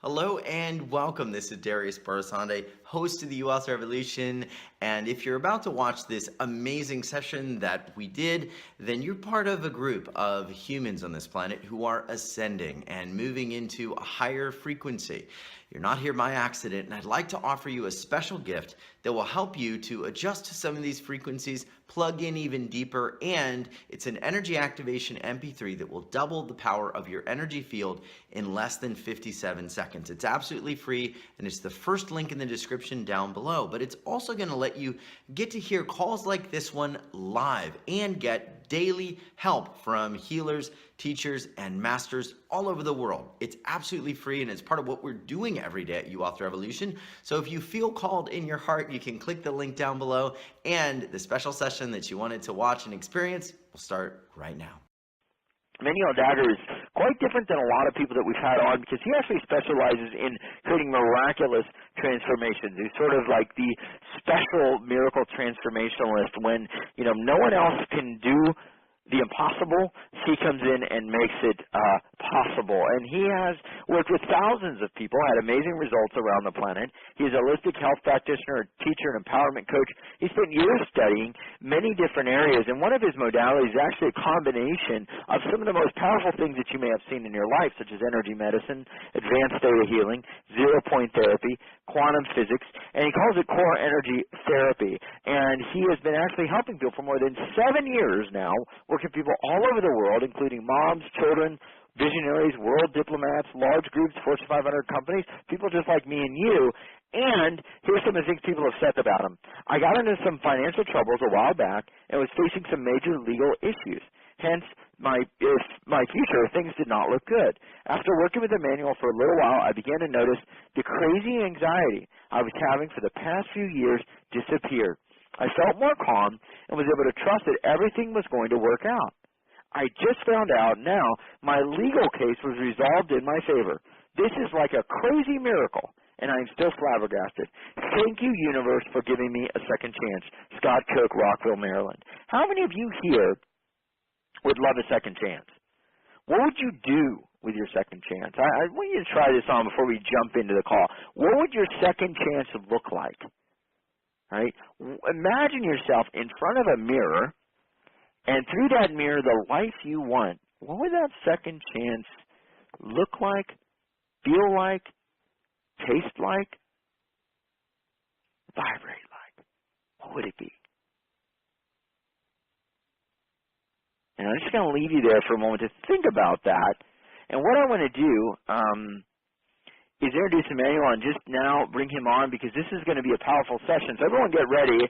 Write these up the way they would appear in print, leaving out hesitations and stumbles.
Hello and welcome. This is Darius Barazandeh, host of the U.S. Revolution. And if you're about to watch this amazing session that we did, then you're part of a group of humans on this planet who are ascending and moving into a higher frequency. You're not here by accident, and I'd like to offer you a special gift that will help you to adjust to some of these frequencies, plug in even deeper, and it's an energy activation MP3 that will double the power of your energy field in less than 57 seconds. It's absolutely free, and it's the first link in the description down below, but it's also going to let you get to hear calls like this one live and get daily help from healers, teachers, and masters all over the world. It's absolutely free, and it's part of what we're doing every day at U-Auth Revolution. So if you feel called in your heart, you can click the link down below, and the special session that you wanted to watch and experience will start right now. Emmanuel Dagher is quite different than a lot of people that we've had on because he actually specializes in creating miraculous transformations. He's sort of like the special miracle transformationalist when, no one else can do the impossible. He comes in and makes it possible. And he has worked with thousands of people, had amazing results around the planet. He's a holistic health practitioner, a teacher, an empowerment coach. He spent years studying many different areas, and one of his modalities is actually a combination of some of the most powerful things that you may have seen in your life, such as energy medicine, advanced theta healing, zero-point therapy, quantum physics, and he calls it core energy therapy. And he has been actually helping people for more than 7 years now, working with people all over the world, including moms, children, visionaries, world diplomats, large groups, Fortune 500 companies, people just like me and you. And here's some of the things people have said about him. I got into some financial troubles a while back and was facing some major legal issues. Hence, my future, things did not look good. After working with Emmanuel for a little while, I began to notice the crazy anxiety I was having for the past few years disappeared. I felt more calm and was able to trust that everything was going to work out. I just found out now my legal case was resolved in my favor. This is like a crazy miracle, and I'm still flabbergasted. Thank you, universe, for giving me a second chance. Scott Cook, Rockville, Maryland. How many of you here would love a second chance? What would you do with your second chance? I want you to try this on before we jump into the call. What would your second chance look like? Right? Imagine yourself in front of a mirror, and through that mirror, the life you want. What would that second chance look like, feel like, taste like, vibrate like? What would it be? And I'm just going to leave you there for a moment to think about that. And what I want to do is introduce Emmanuel and just now bring him on because this is going to be a powerful session. So everyone get ready.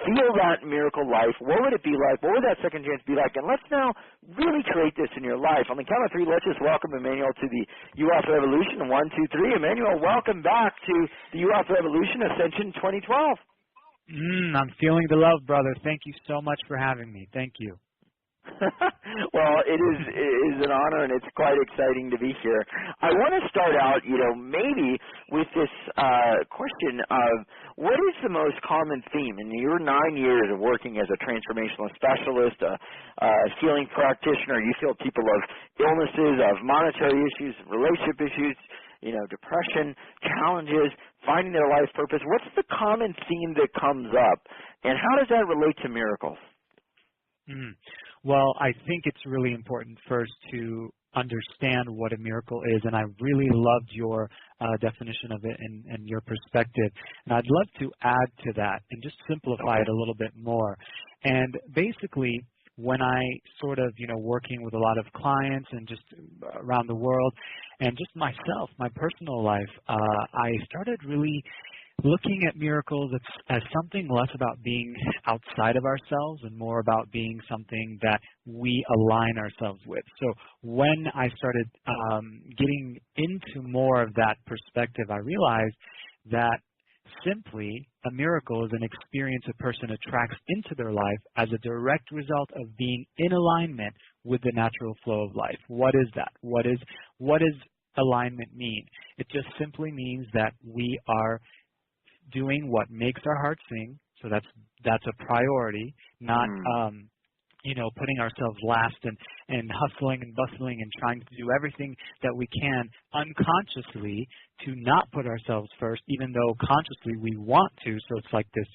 Feel that miracle life. What would it be like? What would that second chance be like? And let's now really create this in your life. On the count of three, let's just welcome Emmanuel to the U.S. Revolution. 1, 2, 3. Emmanuel, welcome back to the U.S. Revolution Ascension 2012. I'm feeling the love, brother. Thank you so much for having me. Thank you. Well, it is an honor, and it's quite exciting to be here. I want to start out, maybe with this question of what is the most common theme in your 9 years of working as a transformational specialist, a healing practitioner. You feel people of illnesses, of monetary issues, relationship issues, depression, challenges, finding their life purpose. What's the common theme that comes up, and how does that relate to miracles? Well, I think it's really important first to understand what a miracle is, and I really loved your definition of it and your perspective. And I'd love to add to that and just simplify it a little bit more. And basically, when I sort of, working with a lot of clients and just around the world, and just myself, my personal life, I started really looking at miracles as something less about being outside of ourselves and more about being something that we align ourselves with. So when I started getting into more of that perspective, I realized that simply a miracle is an experience a person attracts into their life as a direct result of being in alignment with the natural flow of life. What is that? What does alignment mean? It just simply means that we are doing what makes our heart sing, so that's a priority, not putting ourselves last and hustling and bustling and trying to do everything that we can unconsciously to not put ourselves first, even though consciously we want to. So it's like this,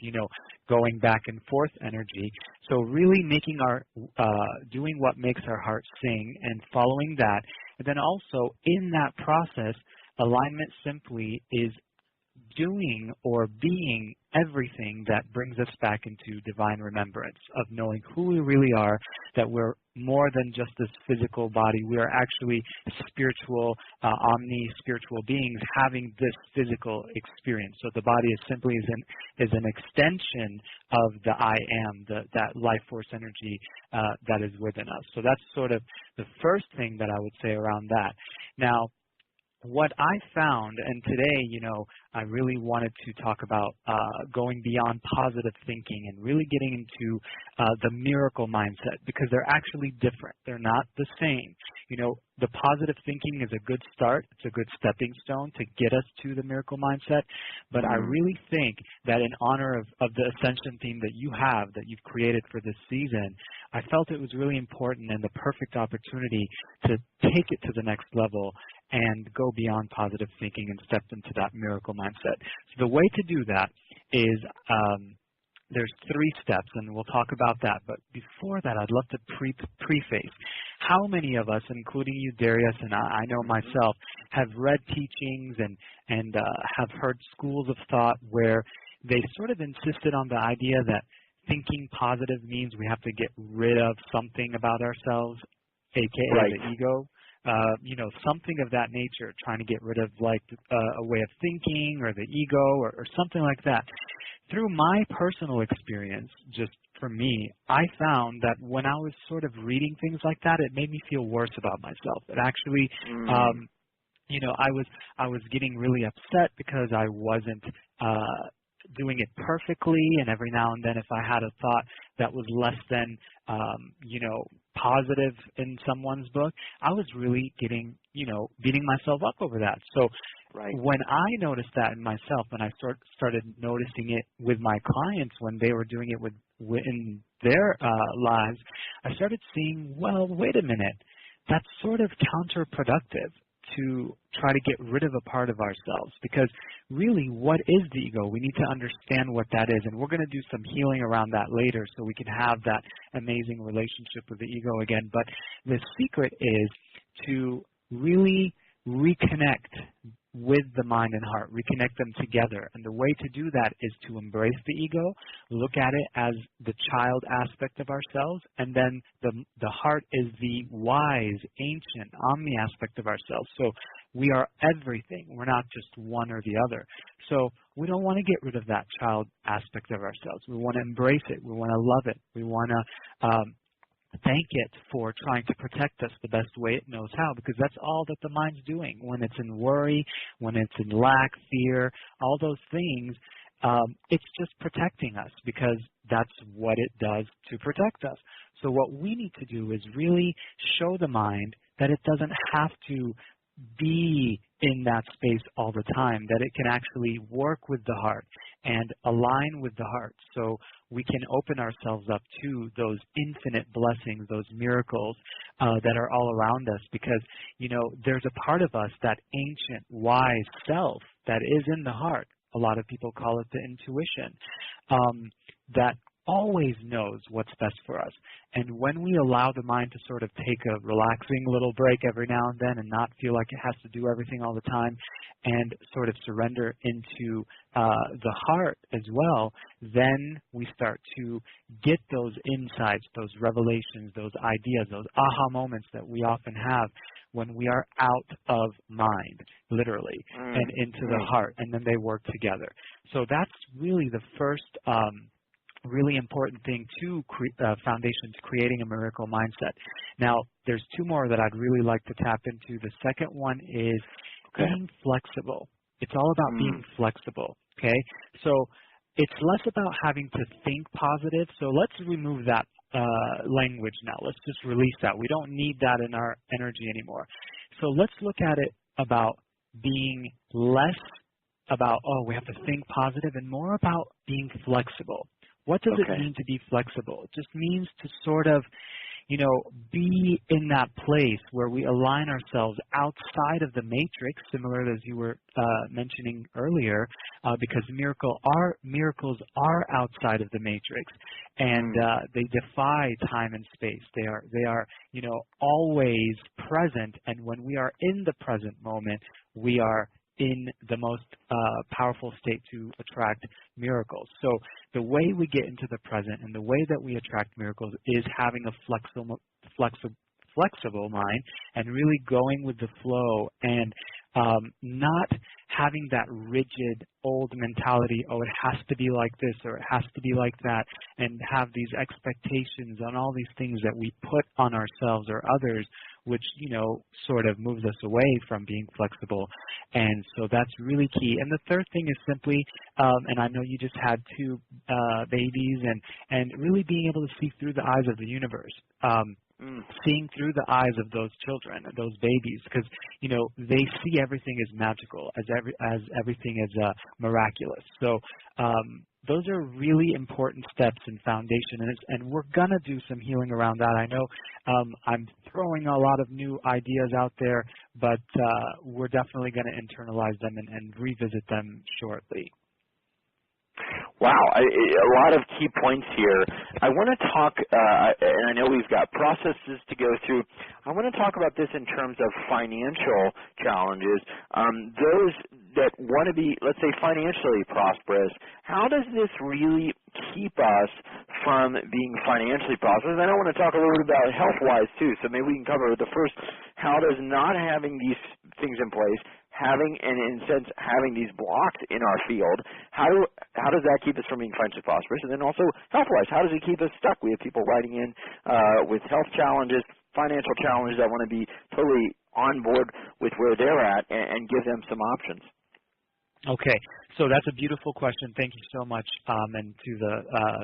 going back and forth energy. So really making doing what makes our heart sing and following that. And then also in that process, alignment simply is doing or being everything that brings us back into divine remembrance of knowing who we really are, that we're more than just this physical body. We are actually spiritual, omni-spiritual beings having this physical experience. So the body is simply is an extension of the I am, that life force energy that is within us. So that's sort of the first thing that I would say around that. Now, what I found, and today, I really wanted to talk about going beyond positive thinking and really getting into the miracle mindset, because they're actually different. They're not the same. The positive thinking is a good start. It's a good stepping stone to get us to the miracle mindset. But I really think that in honor of the ascension theme that you've created for this season, I felt it was really important and the perfect opportunity to take it to the next level and go beyond positive thinking and step into that miracle mindset. So the way to do that is there's 3 steps, and we'll talk about that. But before that, I'd love to preface. How many of us, including you, Darius, and I know myself, have read teachings and have heard schools of thought where they sort of insisted on the idea that thinking positive means we have to get rid of something about ourselves, aka the ego. Something of that nature, trying to get rid of like a way of thinking or the ego or something like that. Through my personal experience, just for me, I found that when I was sort of reading things like that, it made me feel worse about myself. It actually, I was getting really upset because I wasn't doing it perfectly, and every now and then if I had a thought that was less than, positive in someone's book, I was really beating myself up over that. So when I noticed that in myself, and I started noticing it with my clients when they were doing it in their lives, I started seeing, well, wait a minute, that's sort of counterproductive to try to get rid of a part of ourselves, because really, what is the ego? We need to understand what that is, and we're going to do some healing around that later so we can have that amazing relationship with the ego again. But the secret is to really reconnect with the mind and heart, reconnect them together. And the way to do that is to embrace the ego, look at it as the child aspect of ourselves, and then the heart is the wise, ancient, omni aspect of ourselves. So we are everything. We're not just one or the other. So we don't want to get rid of that child aspect of ourselves. We want to embrace it. We want to love it. We want to thank it for trying to protect us the best way it knows how, because that's all that the mind's doing. When it's in worry, when it's in lack, fear, all those things, it's just protecting us, because that's what it does to protect us. So what we need to do is really show the mind that it doesn't have to be in that space all the time, that it can actually work with the heart and align with the heart, so we can open ourselves up to those infinite blessings, those miracles that are all around us, because, there's a part of us, that ancient, wise self that is in the heart. A lot of people call it the intuition, that always knows what's best for us. And when we allow the mind to sort of take a relaxing little break every now and then and not feel like it has to do everything all the time, and sort of surrender into the heart as well, then we start to get those insights, those revelations, those ideas, those aha moments that we often have when we are out of mind, literally, and into the heart, and then they work together. So that's really the first really important thing to foundation to creating a miracle mindset. Now, there's 2 more that I'd really like to tap into. The second one is being flexible. It's all about being flexible, okay? So it's less about having to think positive. So let's remove that language now. Let's just release that. We don't need that in our energy anymore. So let's look at it about being less about, we have to think positive, and more about being flexible. What does it Okay. mean to be flexible? It just means to sort of, you know, be in that place where we align ourselves outside of the matrix, similar as you were mentioning earlier, because miracles are outside of the matrix, and they defy time and space. They are, you know, always present, and when we are in the present moment, we are in the most powerful state to attract miracles. So the way we get into the present and the way that we attract miracles is having a flexible mind and really going with the flow, and not having that rigid old mentality, oh, it has to be like this or it has to be like that, and have these expectations on all these things that we put on ourselves or others, which, you know, sort of moves us away from being flexible. And so that's really key. And the third thing is simply, and I know you just had two babies, and really being able to see through the eyes of the universe. Seeing through the eyes of those children, those babies, because, you know, they see everything as magical, as everything is miraculous. So those are really important steps in foundation, and we're gonna do some healing around that. I know I'm throwing a lot of new ideas out there, but we're definitely going to internalize them and revisit them shortly. Wow, a lot of key points here. I want to talk, and I know we've got processes to go through. I want to talk about this in terms of financial challenges. Those that want to be, let's say, financially prosperous, how does this really keep us from being financially prosperous? And I want to talk a little bit about health-wise, too, so maybe we can cover the first, how does not having these things in place, having, and in a sense, having these blocks in our field, how does that keep us from being financially prosperous? And then also health-wise, how does it keep us stuck? We have people writing in with health challenges, financial challenges that want to be totally on board with where they're at and give them some options. Okay, so that's a beautiful question. Thank you so much, and to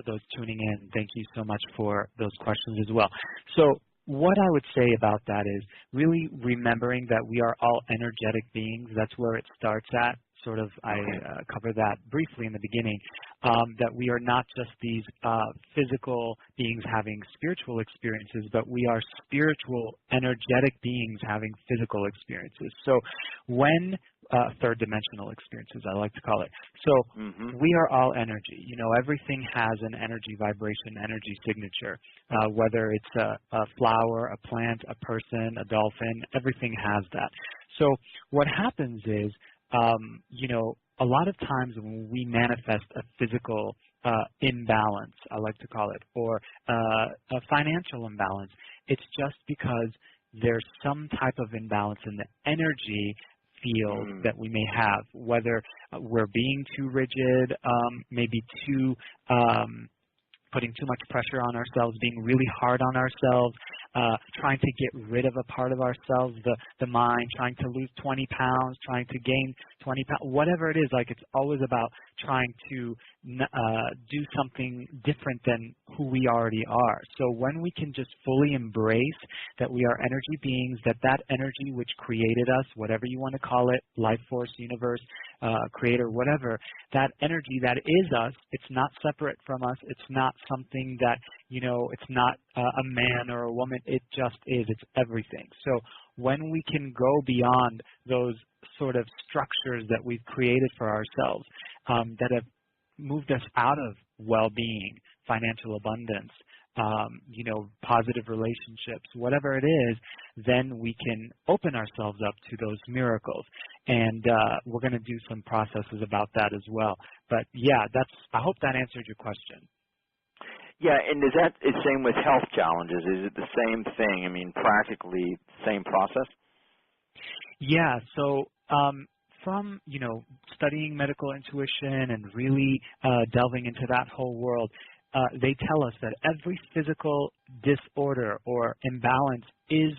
those tuning in, thank you so much for those questions as well. So what I would say about that is really remembering that we are all energetic beings. That's where it starts at. Sort of, I covered that briefly in the beginning, that we are not just these physical beings having spiritual experiences, but we are spiritual, energetic beings having physical experiences. So when third-dimensional experiences, I like to call it. So we are all energy. You know, everything has an energy vibration, energy signature, whether it's a flower, a plant, a person, a dolphin, everything has that. So what happens is, you know, a lot of times when we manifest a physical imbalance, I like to call it, or a financial imbalance, it's just because there's some type of imbalance in the energy field that we may have, whether we're being too rigid, maybe too putting too much pressure on ourselves, being really hard on ourselves, trying to get rid of a part of ourselves, the mind, trying to lose 20 pounds, trying to gain 20 pounds, whatever it is, like it's always about trying to do something different than who we already are. So when we can just fully embrace that we are energy beings, that energy which created us, whatever you want to call it, life force, universe, creator, whatever, that energy that is us, it's not separate from us, it's not something that, you know, it's not a man or a woman, it just is, it's everything. So when we can go beyond those sort of structures that we've created for ourselves that have moved us out of well-being, financial abundance, you know, positive relationships, whatever it is, then we can open ourselves up to those miracles. And we're going to do some processes about that as well. But yeah, I hope that answered your question. Yeah, and is that the same with health challenges? Is it the same thing? I mean, practically same process? Yeah, so from, you know, studying medical intuition and really delving into that whole world, they tell us that every physical disorder or imbalance is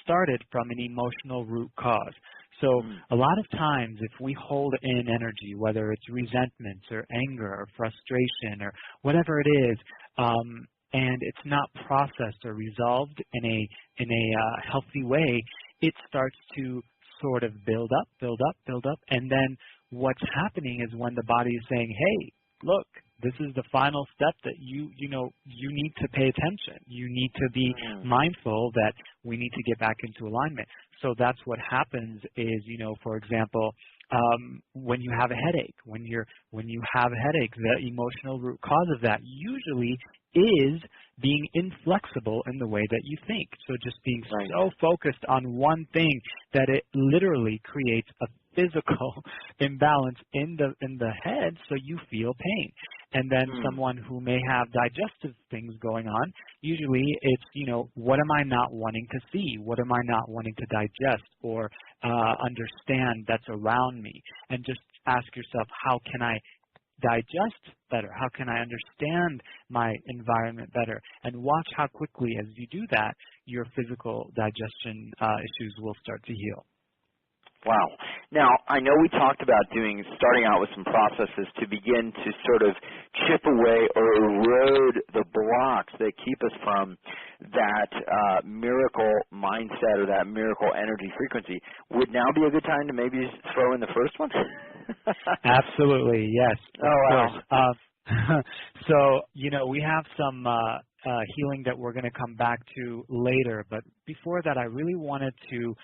started from an emotional root cause. So a lot of times if we hold in energy, whether it's resentment or anger or frustration or whatever it is, and it's not processed or resolved in a healthy way, it starts to sort of build up, and then what's happening is when the body is saying, hey, look, This is the final step that you need to pay attention. You need to be mindful that we need to get back into alignment. So that's what happens is, for example, when you have a headache, when you have a headache, the emotional root cause of that usually is being inflexible in the way that you think. So just being so focused on one thing that it literally creates a physical imbalance in the head, so you feel pain. And then someone who may have digestive things going on, usually it's, what am I not wanting to see? What am I not wanting to digest or understand that's around me? And just ask yourself, how can I digest better? How can I understand my environment better? And watch how quickly, as you do that, your physical digestion issues will start to heal. Wow. Now, I know we talked about starting out with some processes to begin to sort of chip away or erode the blocks that keep us from that miracle mindset or that miracle energy frequency. Would now be a good time to maybe throw in the first one? Absolutely, yes. Oh, wow. So, we have some healing that we're going to come back to later, but before that, I really wanted to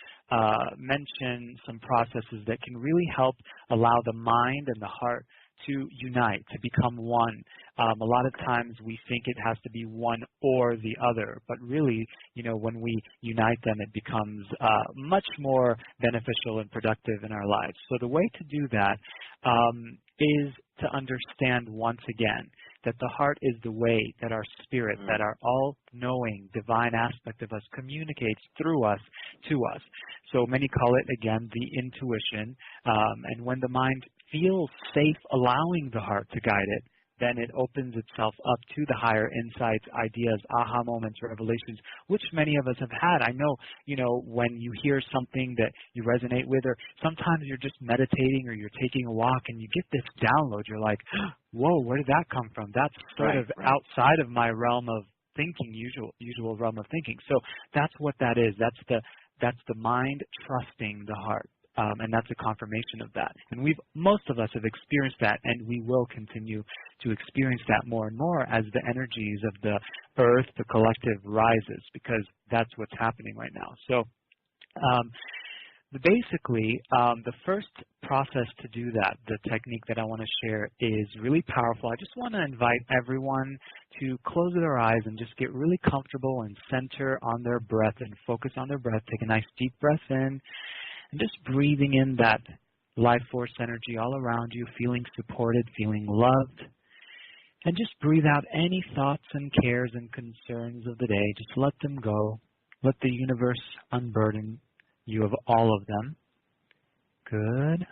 mention some processes that can really help allow the mind and the heart to unite, to become one. A lot of times we think it has to be one or the other, but really, when we unite them, it becomes much more beneficial and productive in our lives. So the way to do that is to understand once again that the heart is the way that our spirit, that our all-knowing divine aspect of us communicates through us to us. So many call it, again, the intuition. And when the mind feels safe allowing the heart to guide it, then it opens itself up to the higher insights, ideas, aha moments, revelations, which many of us have had. I know, when you hear something that you resonate with, or sometimes you're just meditating or you're taking a walk and you get this download, you're like, whoa, where did that come from? That's sort of outside of my realm of thinking, usual realm of thinking. So that's what that is. That's the mind trusting the heart. And that's a confirmation of that. And most of us have experienced that, and we will continue to experience that more and more as the energies of the earth, the collective, rises, because that's what's happening right now. So basically, the first process to do that, the technique that I want to share, is really powerful. I just want to invite everyone to close their eyes and just get really comfortable and center on their breath and focus on their breath. Take a nice deep breath in. And just breathing in that life force energy all around you, feeling supported, feeling loved. And just breathe out any thoughts and cares and concerns of the day. Just let them go. Let the universe unburden you of all of them. Good.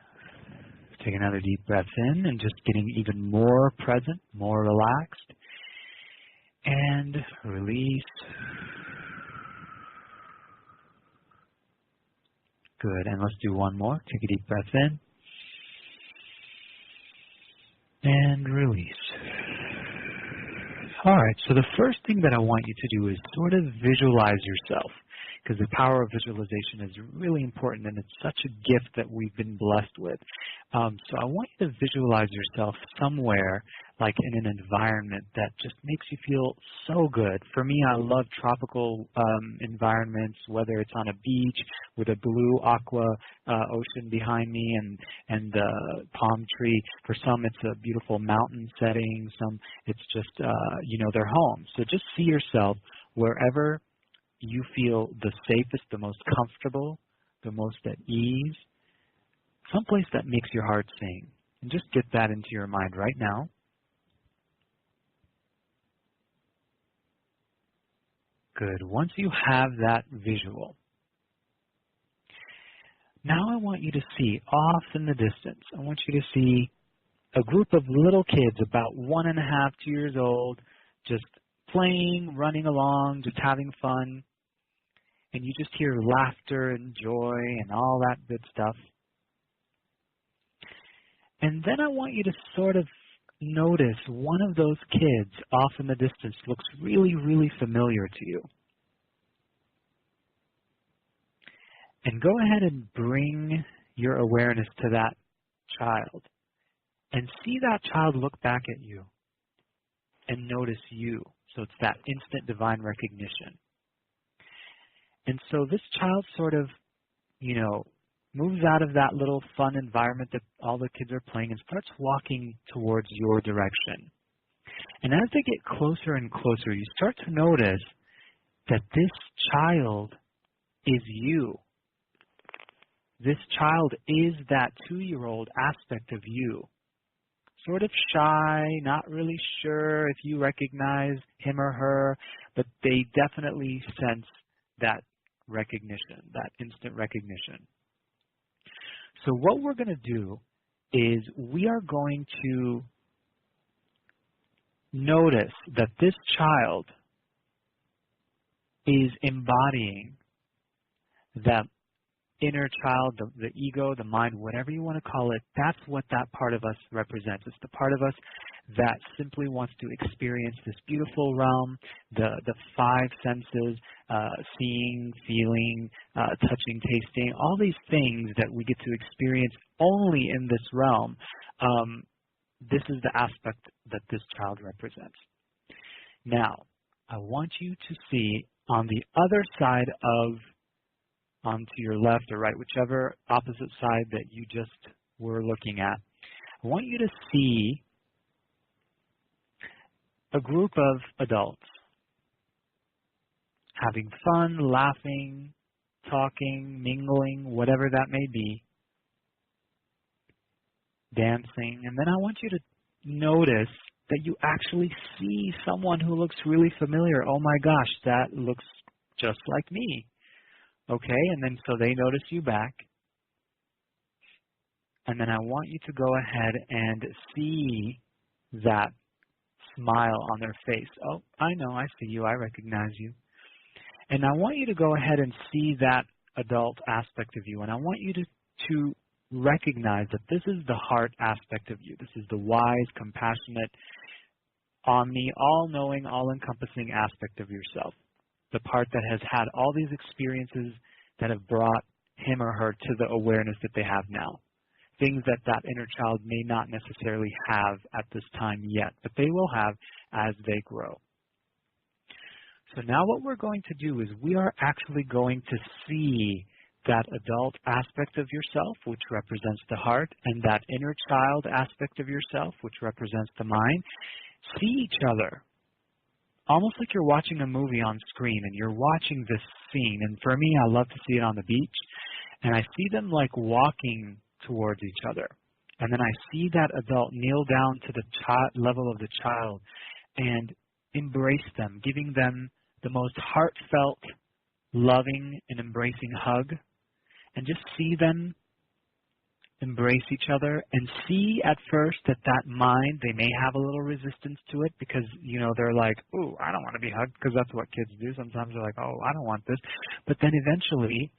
Take another deep breath in and just getting even more present, more relaxed. And release. Good, and let's do one more. Take a deep breath in. And release. All right, so the first thing that I want you to do is sort of visualize yourself, because the power of visualization is really important, and it's such a gift that we've been blessed with. So I want you to visualize yourself somewhere, like in an environment that just makes you feel so good. For me, I love tropical environments, whether it's on a beach with a blue aqua ocean behind me and palm tree. For some, it's a beautiful mountain setting. Some, it's just, their home. So just see yourself wherever you feel the safest, the most comfortable, the most at ease, someplace that makes your heart sing. And just get that into your mind right now. Good. Once you have that visual, now I want you to see off in the distance, I want you to see a group of little kids about 1.5, 2 years old, just playing, running along, just having fun. And you just hear laughter and joy and all that good stuff. And then I want you to sort of notice one of those kids off in the distance looks really, really familiar to you. And go ahead and bring your awareness to that child. And see that child look back at you. and notice you. So it's that instant divine recognition. And so this child sort of, moves out of that little fun environment that all the kids are playing and starts walking towards your direction. And as they get closer and closer, you start to notice that this child is you. This child is that 2-year-old aspect of you. Sort of shy, not really sure if you recognize him or her, but they definitely sense that recognition, that instant recognition. So what we're going to do is we are going to notice that this child is embodying that inner child, the ego, the mind, whatever you want to call it. That's what that part of us represents. It's the part of us that simply wants to experience this beautiful realm, the 5 senses, seeing, feeling, touching, tasting, all these things that we get to experience only in this realm. This is the aspect that this child represents. Now, I want you to see on the other side of, onto your left or right, whichever opposite side that you just were looking at, I want you to see a group of adults having fun, laughing, talking, mingling, whatever that may be, dancing, and then I want you to notice that you actually see someone who looks really familiar. Oh my gosh, that looks just like me. Okay, and then so they notice you back. And then I want you to go ahead and see that smile on their face. Oh, I know, I see you, I recognize you. And I want you to go ahead and see that adult aspect of you. And I want you to recognize that this is the heart aspect of you. This is the wise, compassionate, all-knowing, all-encompassing aspect of yourself. The part that has had all these experiences that have brought him or her to the awareness that they have now. Things that that inner child may not necessarily have at this time yet, but they will have as they grow. So now what we're going to do is we are actually going to see that adult aspect of yourself, which represents the heart, and that inner child aspect of yourself, which represents the mind, see each other. Almost like you're watching a movie on screen and you're watching this scene. And for me, I love to see it on the beach. And I see them like walking towards each other. And then I see that adult kneel down to the level of the child and embrace them, giving them the most heartfelt, loving, and embracing hug. And just see them embrace each other and see at first that mind, they may have a little resistance to it because, they're like, ooh, I don't want to be hugged, because that's what kids do. Sometimes they're like, oh, I don't want this. But then eventually,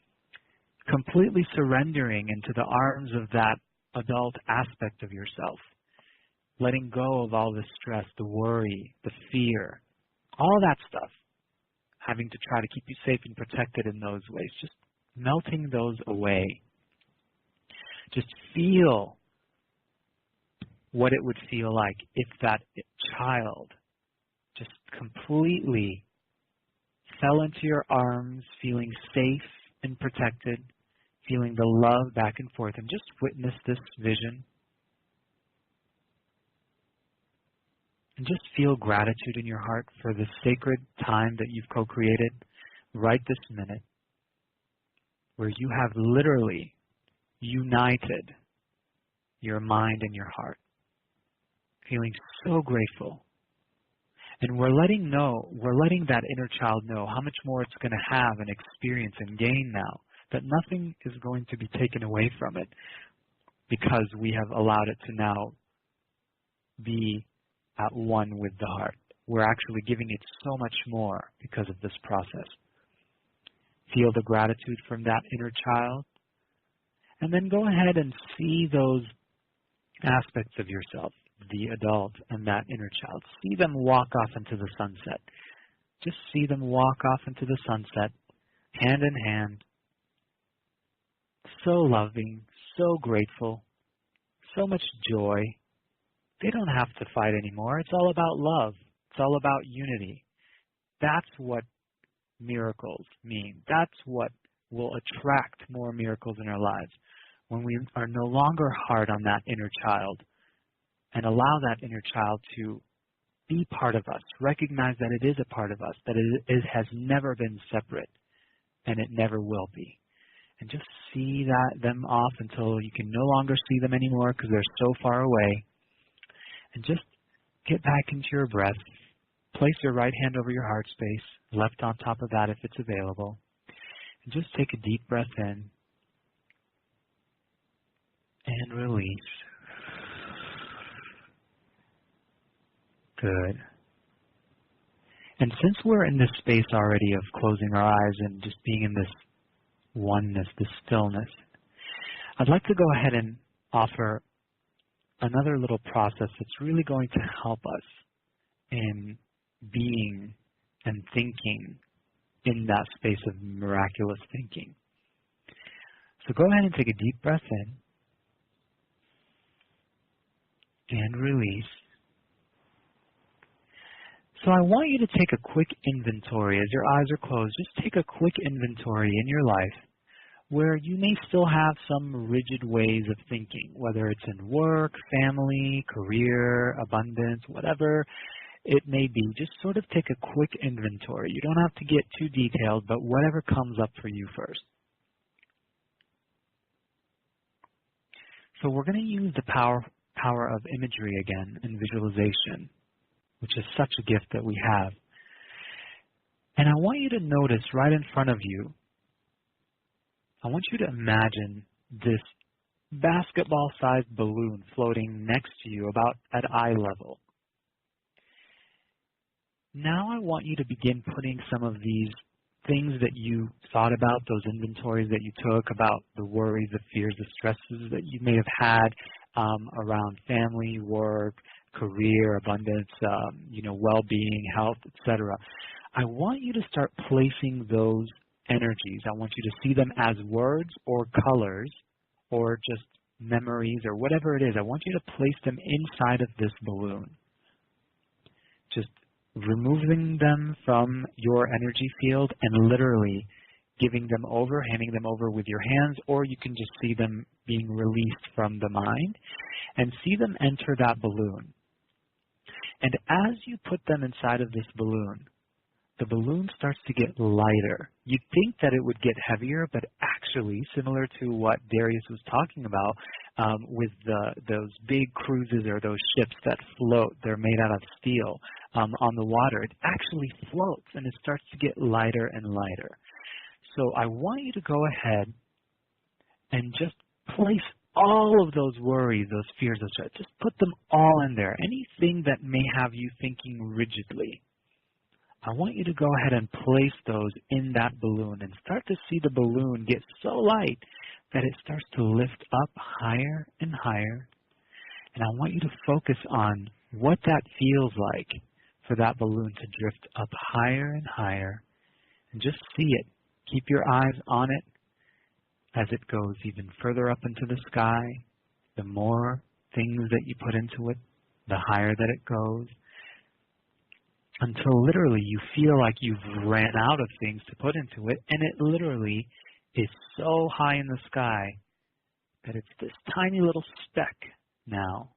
completely surrendering into the arms of that adult aspect of yourself, letting go of all the stress, the worry, the fear, all that stuff, having to try to keep you safe and protected in those ways, just melting those away. Just feel what it would feel like if that child just completely fell into your arms, feeling safe and protected, feeling the love back and forth, and just witness this vision. And just feel gratitude in your heart for the sacred time that you've co-created right this minute, where you have literally united your mind and your heart, feeling so grateful. And we're letting that inner child know how much more it's going to have and experience and gain now, that nothing is going to be taken away from it because we have allowed it to now be at one with the heart. We're actually giving it so much more because of this process. Feel the gratitude from that inner child. And then go ahead and see those aspects of yourself, the adult and that inner child. See them walk off into the sunset. Just see them walk off into the sunset, hand in hand. So loving, so grateful, so much joy. They don't have to fight anymore. It's all about love. It's all about unity. That's what miracles mean. That's what will attract more miracles in our lives. When we are no longer hard on that inner child and allow that inner child to be part of us, recognize that it is a part of us, that it has never been separate, and it never will be. And just see them off until you can no longer see them anymore because they're so far away. And just get back into your breath. Place your right hand over your heart space, left on top of that if it's available. And just take a deep breath in and release. Good. And since we're in this space already of closing our eyes and just being in this oneness, this stillness, I'd like to go ahead and offer another little process that's really going to help us in being and thinking in that space of miraculous thinking. So go ahead and take a deep breath in and release. So I want you to take a quick inventory as your eyes are closed. Just take a quick inventory in your life where you may still have some rigid ways of thinking, whether it's in work, family, career, abundance, whatever it may be. Just sort of take a quick inventory. You don't have to get too detailed, but whatever comes up for you first. So we're going to use the power of imagery again and visualization, which is such a gift that we have. And I want you to notice right in front of you, I want you to imagine this basketball-sized balloon floating next to you about at eye level. Now I want you to begin putting some of these things that you thought about, those inventories that you took about the worries, the fears, the stresses that you may have had around family, work, career, abundance, well-being, health, etc. I want you to start placing those energies. I want you to see them as words or colors or just memories or whatever it is. I want you to place them inside of this balloon. Just removing them from your energy field and literally giving them over, handing them over with your hands, or you can just see them being released from the mind and see them enter that balloon. And as you put them inside of this balloon, the balloon starts to get lighter. You'd think that it would get heavier, but actually, similar to what Darius was talking about with those big cruises or those ships that float, they're made out of steel on the water, it actually floats and it starts to get lighter and lighter. So I want you to go ahead and just place all of those worries, those fears, just put them all in there. Anything that may have you thinking rigidly, I want you to go ahead and place those in that balloon and start to see the balloon get so light that it starts to lift up higher and higher. And I want you to focus on what that feels like for that balloon to drift up higher and higher. And just see it. Keep your eyes on it as it goes even further up into the sky. The more things that you put into it, the higher that it goes, until literally you feel like you've ran out of things to put into it, and it literally is so high in the sky that it's this tiny little speck now.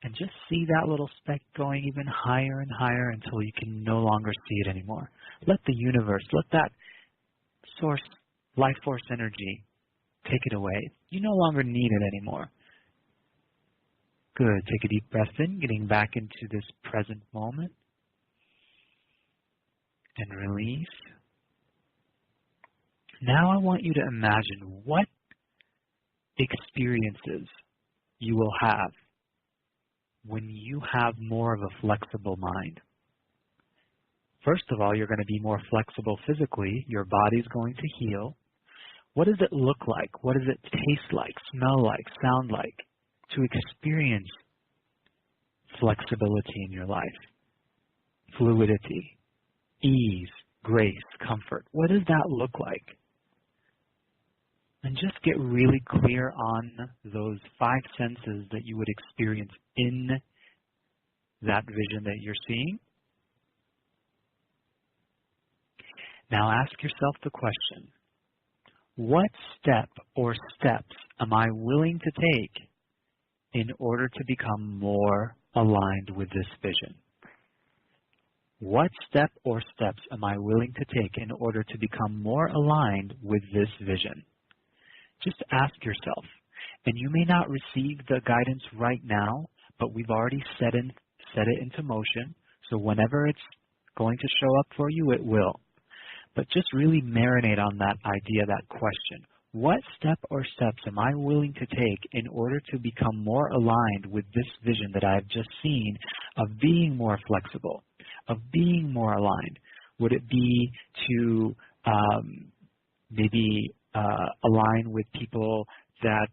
And just see that little speck going even higher and higher until you can no longer see it anymore. Let the universe, let that source, life force energy take it away. You no longer need it anymore. Good. Take a deep breath in, getting back into this present moment. And release. Now I want you to imagine what experiences you will have when you have more of a flexible mind. First of all, you're going to be more flexible physically. Your body's going to heal. What does it look like? What does it taste like, smell like, sound like to experience flexibility in your life? Fluidity, ease, grace, comfort. What does that look like? And just get really clear on those 5 senses that you would experience in that vision that you're seeing? Now ask yourself the question, what step or steps am I willing to take in order to become more aligned with this vision? What step or steps am I willing to take in order to become more aligned with this vision? Just ask yourself. And you may not receive the guidance right now, but we've already set it into motion. So whenever it's going to show up for you, it will. But just really marinate on that idea, that question. What step or steps am I willing to take in order to become more aligned with this vision that I've just seen of being more flexible, of being more aligned? Would it be to maybe align with people that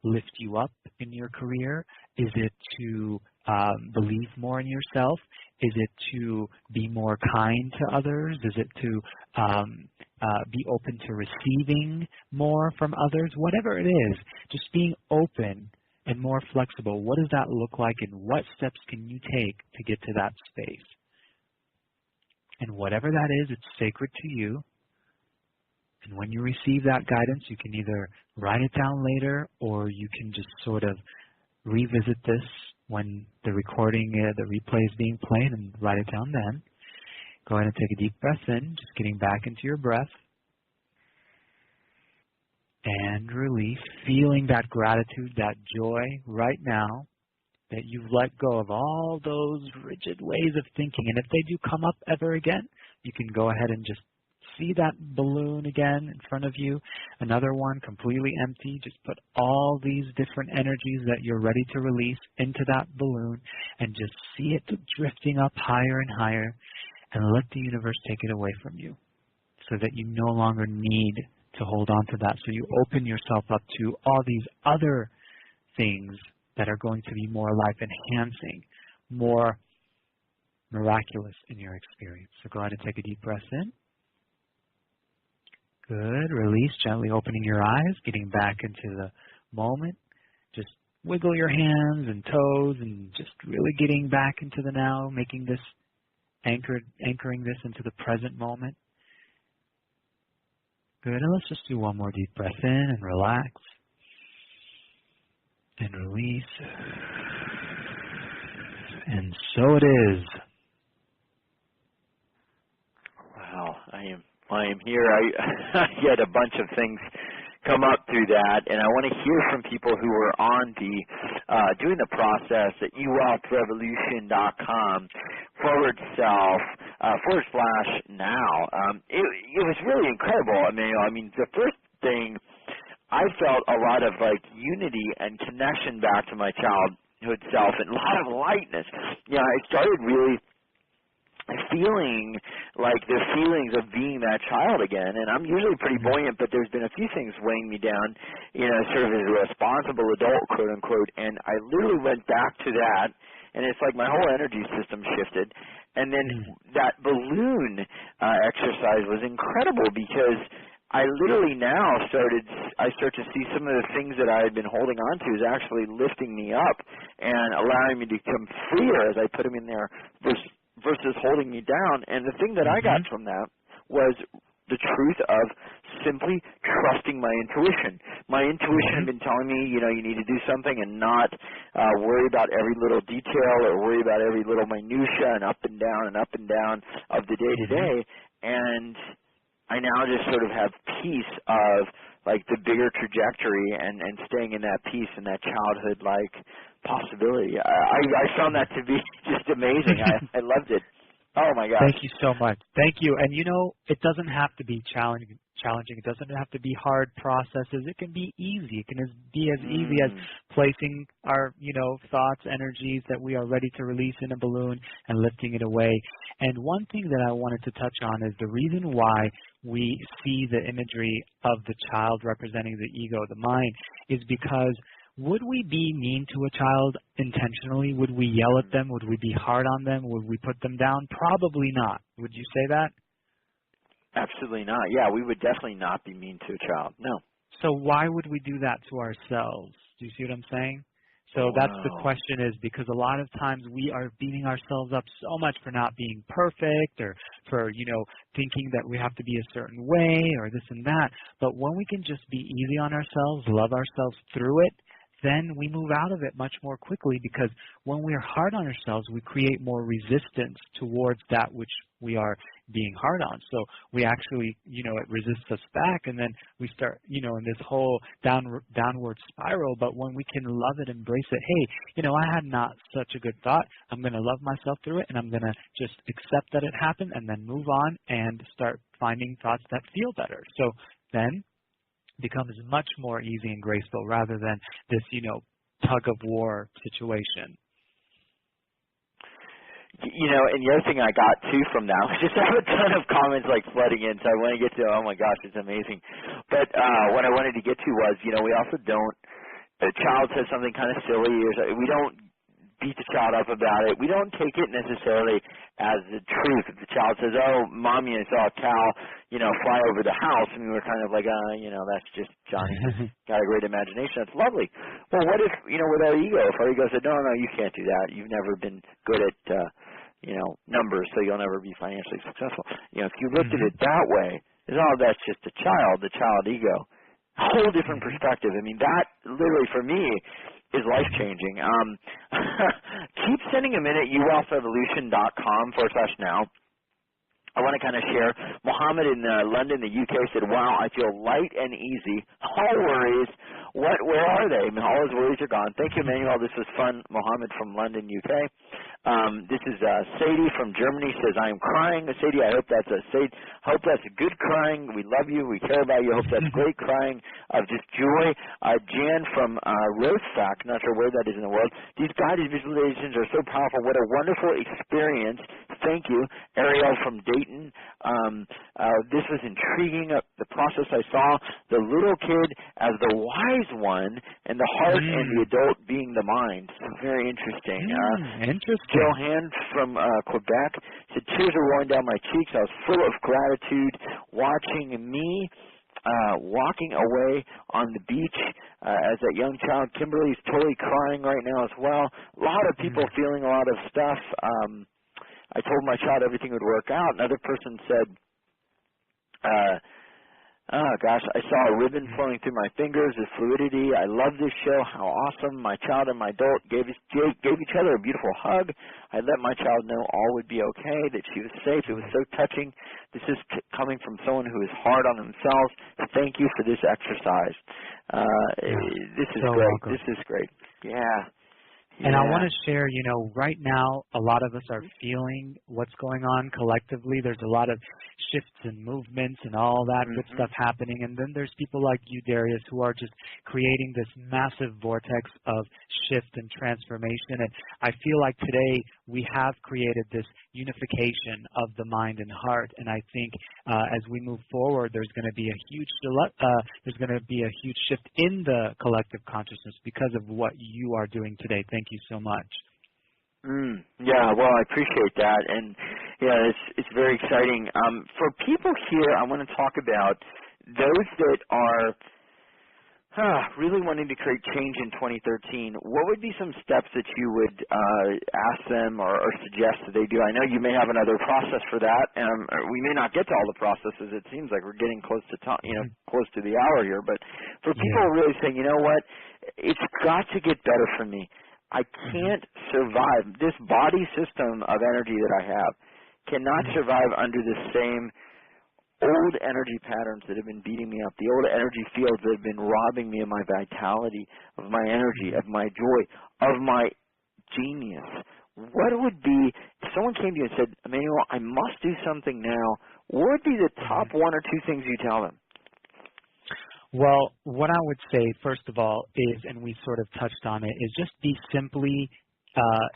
lift you up in your career? Is it to believe more in yourself? Is it to be more kind to others? Is it to be open to receiving more from others? Whatever it is, just being open and more flexible. What does that look like, and what steps can you take to get to that space? And whatever that is, it's sacred to you. And when you receive that guidance, you can either write it down later, or you can just sort of revisit this when the recording, the replay is being played, and write it down then. Go ahead and take a deep breath in, just getting back into your breath. And release, feeling that gratitude, that joy right now, that you've let go of all those rigid ways of thinking. And if they do come up ever again, you can go ahead and just see that balloon again in front of you, another one completely empty. Just put all these different energies that you're ready to release into that balloon and just see it drifting up higher and higher, and let the universe take it away from you so that you no longer need to hold on to that. So you open yourself up to all these other things that are going to be more life-enhancing, more miraculous in your experience. So go ahead and take a deep breath in. Good. Release, gently opening your eyes, getting back into the moment. Just wiggle your hands and toes and just really getting back into the now, making this anchoring this into the present moment. Good. And let's just do one more deep breath in and relax. And release. And so it is. Wow, I am here. I had a bunch of things come up through that, and I want to hear from people who are on the doing the process at uwealthrevolution.com/now. It was really incredible, Emmanuel. I mean, the first thing, I felt a lot of like unity and connection back to my childhood self, and a lot of lightness. You know, I started really feeling like the feelings of being that child again, and I'm usually pretty buoyant, but there's been a few things weighing me down, you know, sort of as a responsible adult, quote unquote, and I literally went back to that, and it's like my whole energy system shifted. And then that balloon exercise was incredible, because I literally now start to see some of the things that I had been holding on to is actually lifting me up and allowing me to become freer as I put them in there versus holding me down. And the thing that I got from that was the truth of simply trusting my intuition. My intuition had been telling me, you know, you need to do something and not worry about every little detail or worry about every little minutia and up and down of the day-to-day. And I now just sort of have peace of like the bigger trajectory and staying in that peace and that childhood like possibility. I found that to be just amazing. I loved it. Oh my gosh. Thank you so much. Thank you. And you know, it doesn't have to be challenging. It doesn't have to be hard processes. It can be easy. It can be as easy as placing our, you know, thoughts, energies that we are ready to release in a balloon and lifting it away. And one thing that I wanted to touch on is the reason why we see the imagery of the child representing the ego, the mind, is because would we be mean to a child intentionally? Would we yell at them? Would we be hard on them? Would we put them down? Probably not. Would you say that? Absolutely not. Yeah, we would definitely not be mean to a child. No. So why would we do that to ourselves? Do you see what I'm saying? So that's the Wow. question, is because a lot of times we are beating ourselves up so much for not being perfect, or for, thinking that we have to be a certain way or this and that. But when we can just be easy on ourselves, love ourselves through it, then we move out of it much more quickly, because when we're hard on ourselves, we create more resistance towards that which we are being hard on. So we actually, it resists us back, and then we start, in this whole downward spiral. But when we can love it, embrace it, hey, I had not such a good thought. I'm going to love myself through it, and I'm going to just accept that it happened, and then move on and start finding thoughts that feel better. So then becomes much more easy and graceful, rather than this, tug of war situation. And the other thing I got too from that was just I have a ton of comments like flooding in, so I want to get to, oh my gosh, it's amazing. But what I wanted to get to was, we also don't, the child says something kind of silly, or we don't beat the child up about it. We don't take it necessarily as the truth. If the child says, oh, Mommy, I saw a cow, fly over the house, and we were kind of like, that's just Johnny. Got a great imagination. That's lovely. Well, what if, with our ego, if our ego said, no, you can't do that. You've never been good at, numbers, so you'll never be financially successful. If you looked at it that way, that's just the child ego. A whole different perspective. I mean, that literally for me is life-changing. Keep sending them in at uwealthrevolution.com/now. I want to kind of share. Mohammed in London, the UK, said, wow, I feel light and easy. All worries. Where are they? I mean, all his worries are gone. Thank you, Emmanuel. This was fun. Mohammed from London, UK. This is Sadie from Germany, says, I am crying. Sadie, I hope that's a good crying. We love you. We care about you. I hope that's great crying of just joy. Jan from Rosefac, not sure where that is in the world. These guided visualizations are so powerful. What a wonderful experience. Thank you. Ariel from Dayton. This was intriguing. The process I saw, the little kid as the wise one, and the heart and the adult being the mind. So very interesting. Interesting. Johan from Quebec said, tears are rolling down my cheeks. I was full of gratitude watching me walking away on the beach as that young child. Kimberly is totally crying right now as well. A lot of people feeling a lot of stuff. I told my child everything would work out. Another person said, oh gosh, I saw a ribbon flowing through my fingers, the fluidity. I love this show. How awesome. My child and my adult gave each other a beautiful hug. I let my child know all would be okay, that she was safe. It was so touching. This is coming from someone who is hard on themselves. Thank you for this exercise. This is so great. Welcome. This is great. Yeah. And I want to share, right now, a lot of us are feeling what's going on collectively. There's a lot of shifts and movements and all that good stuff happening. And then there's people like you, Darius, who are just creating this massive vortex of shift and transformation. And I feel like today we have created this unification of the mind and heart. And I think as we move forward, there's going to be a huge shift in the collective consciousness because of what you are doing today. Thank you so much. Yeah, well, I appreciate that, and yeah, it's very exciting. For people here, I want to talk about those that are really wanting to create change in 2013. What would be some steps that you would ask them or suggest that they do? I know you may have another process for that, and we may not get to all the processes. It seems like we're getting close to close to the hour here. But for people really saying, you know what, it's got to get better for me. I can't survive. This body system of energy that I have cannot survive under the same old energy patterns that have been beating me up, the old energy fields that have been robbing me of my vitality, of my energy, of my joy, of my genius. What would be, if someone came to you and said, Emmanuel, I must do something now, what would be the top one or two things you tell them? Well, what I would say, first of all, is, and we sort of touched on it, is just be simply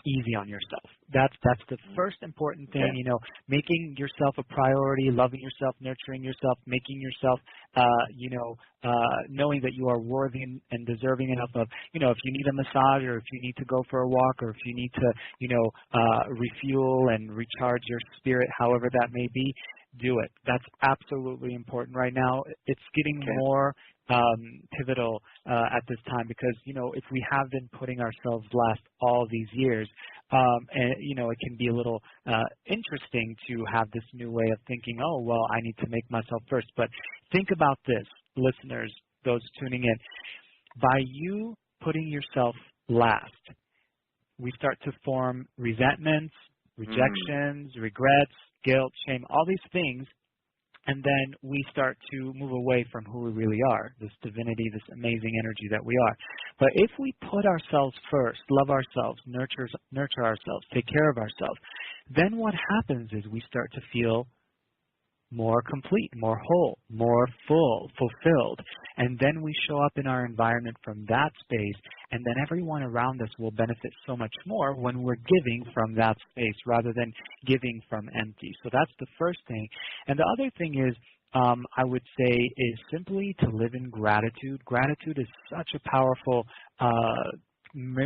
easy on yourself. That's the first important thing, making yourself a priority, loving yourself, nurturing yourself, making yourself, knowing that you are worthy and deserving enough of, if you need a massage or if you need to go for a walk or if you need to, refuel and recharge your spirit, however that may be, do it. That's absolutely important right now. It's getting more pivotal at this time because, if we have been putting ourselves last all these years, and, it can be a little interesting to have this new way of thinking, oh, well, I need to make myself first. But think about this, listeners, those tuning in. By you putting yourself last, we start to form resentments, rejections, regrets, guilt, shame, all these things. And then we start to move away from who we really are, this divinity, this amazing energy that we are. But if we put ourselves first, love ourselves, nurture ourselves, take care of ourselves, then what happens is we start to feel more complete, more whole, more fulfilled. And then we show up in our environment from that space, and then everyone around us will benefit so much more when we're giving from that space rather than giving from empty. So that's the first thing. And the other thing is, I would say, is simply to live in gratitude. Gratitude is such a powerful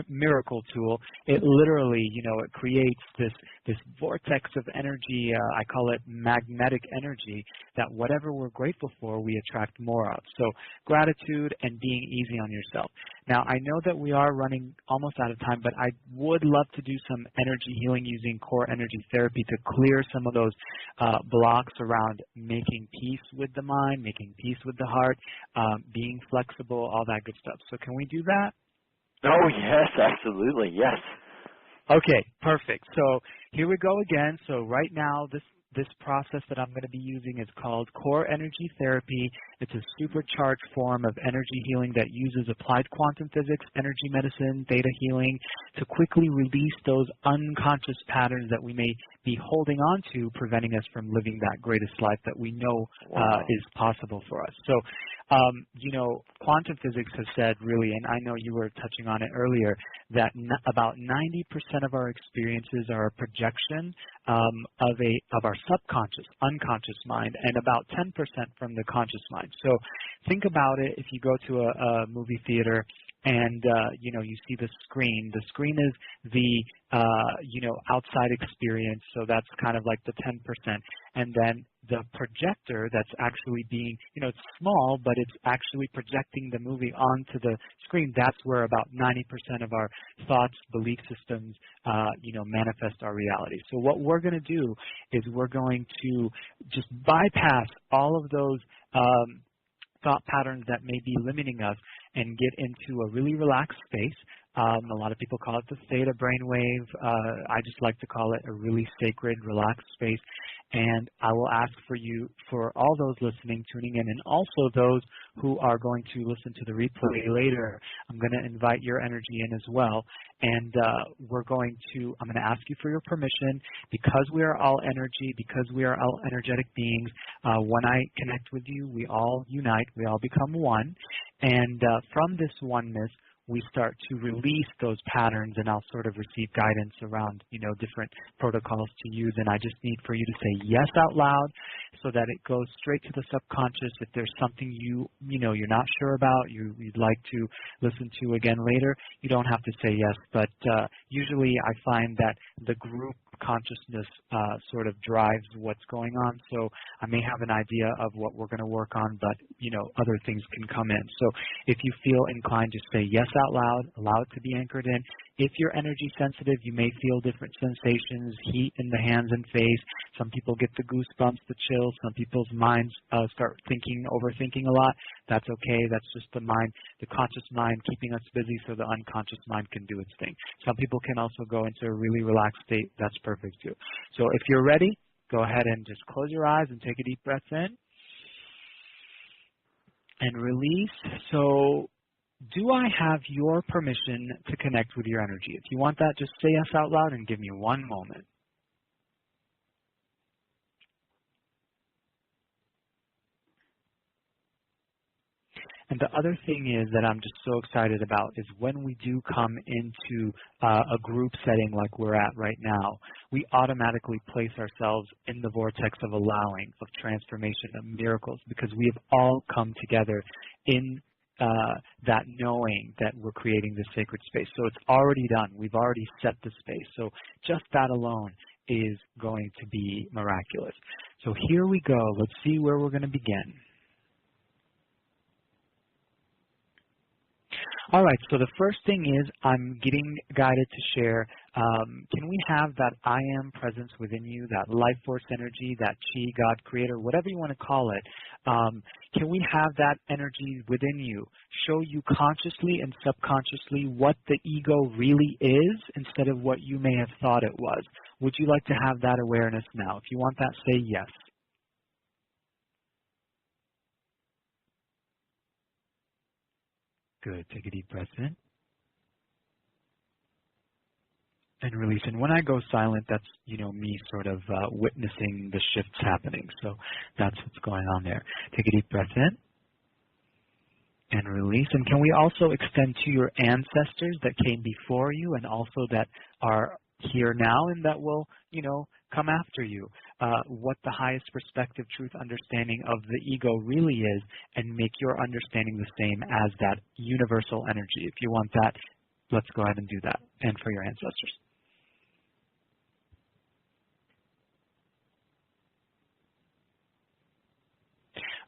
miracle tool. It literally, it creates this vortex of energy. I call it magnetic energy, that whatever we're grateful for, we attract more of. So gratitude and being easy on yourself. Now, I know that we are running almost out of time, but I would love to do some energy healing using core energy therapy to clear some of those blocks around making peace with the mind, making peace with the heart, being flexible, all that good stuff. So can we do that? Oh, yes, absolutely, yes. Okay, perfect. So here we go again. So right now, this process that I'm going to be using is called core energy therapy. It's a supercharged form of energy healing that uses applied quantum physics, energy medicine, theta healing to quickly release those unconscious patterns that we may be holding on to, preventing us from living that greatest life that we know is possible for us. So, quantum physics has said really, and I know you were touching on it earlier, that about 90% of our experiences are a projection of our subconscious, unconscious mind, and about 10% from the conscious mind. So think about it. If you go to a movie theater and you see the screen. The screen is the outside experience, so that's kind of like the 10%. And then the projector that's actually being, it's small, but it's actually projecting the movie onto the screen. That's where about 90% of our thoughts, belief systems, manifest our reality. So what we're going to do is we're going to just bypass all of those thought patterns that may be limiting us and get into a really relaxed space. A lot of people call it the theta brainwave. I just like to call it a really sacred, relaxed space. And I will ask for all those listening, tuning in, and also those who are going to listen to the replay later, I'm going to invite your energy in as well. And I'm going to ask you for your permission, because we are all energy, because we are all energetic beings. When I connect with you, we all unite, we all become one. And from this oneness, we start to release those patterns, and I'll sort of receive guidance around, different protocols to use. And I just need for you to say yes out loud so that it goes straight to the subconscious. If there's something you're not sure about, you'd like to listen to again later, you don't have to say yes. But usually I find that the group consciousness sort of drives what's going on. So I may have an idea of what we're going to work on, but other things can come in. So if you feel inclined, just say yes out loud, allow it to be anchored in. If you're energy sensitive, you may feel different sensations, heat in the hands and face. Some people get the goosebumps, the chills. Some people's minds start overthinking a lot. That's okay. That's just the mind, the conscious mind keeping us busy so the unconscious mind can do its thing. Some people can also go into a really relaxed state. That's perfect too. So if you're ready, go ahead and just close your eyes and take a deep breath in and release. So do I have your permission to connect with your energy? If you want that, just say yes out loud and give me one moment. And the other thing is that I'm just so excited about is when we do come into a group setting like we're at right now, we automatically place ourselves in the vortex of allowing, of transformation, of miracles, because we have all come together in that knowing that we're creating this sacred space. So it's already done. We've already set the space. So just that alone is going to be miraculous. So here we go. Let's see where we're going to begin. All right, so the first thing is I'm getting guided to share, can we have that I am presence within you, that life force energy, that chi, God, creator, whatever you want to call it, can we have that energy within you show you consciously and subconsciously what the ego really is instead of what you may have thought it was? Would you like to have that awareness now? If you want that, say yes. Good. Take a deep breath in and release. And when I go silent, that's, me sort of witnessing the shifts happening. So that's what's going on there. Take a deep breath in and release. And can we also extend to your ancestors that came before you and also that are here now and that will, come after you, what the highest perspective, truth, understanding of the ego really is, and make your understanding the same as that universal energy. If you want that, let's go ahead and do that, and for your ancestors.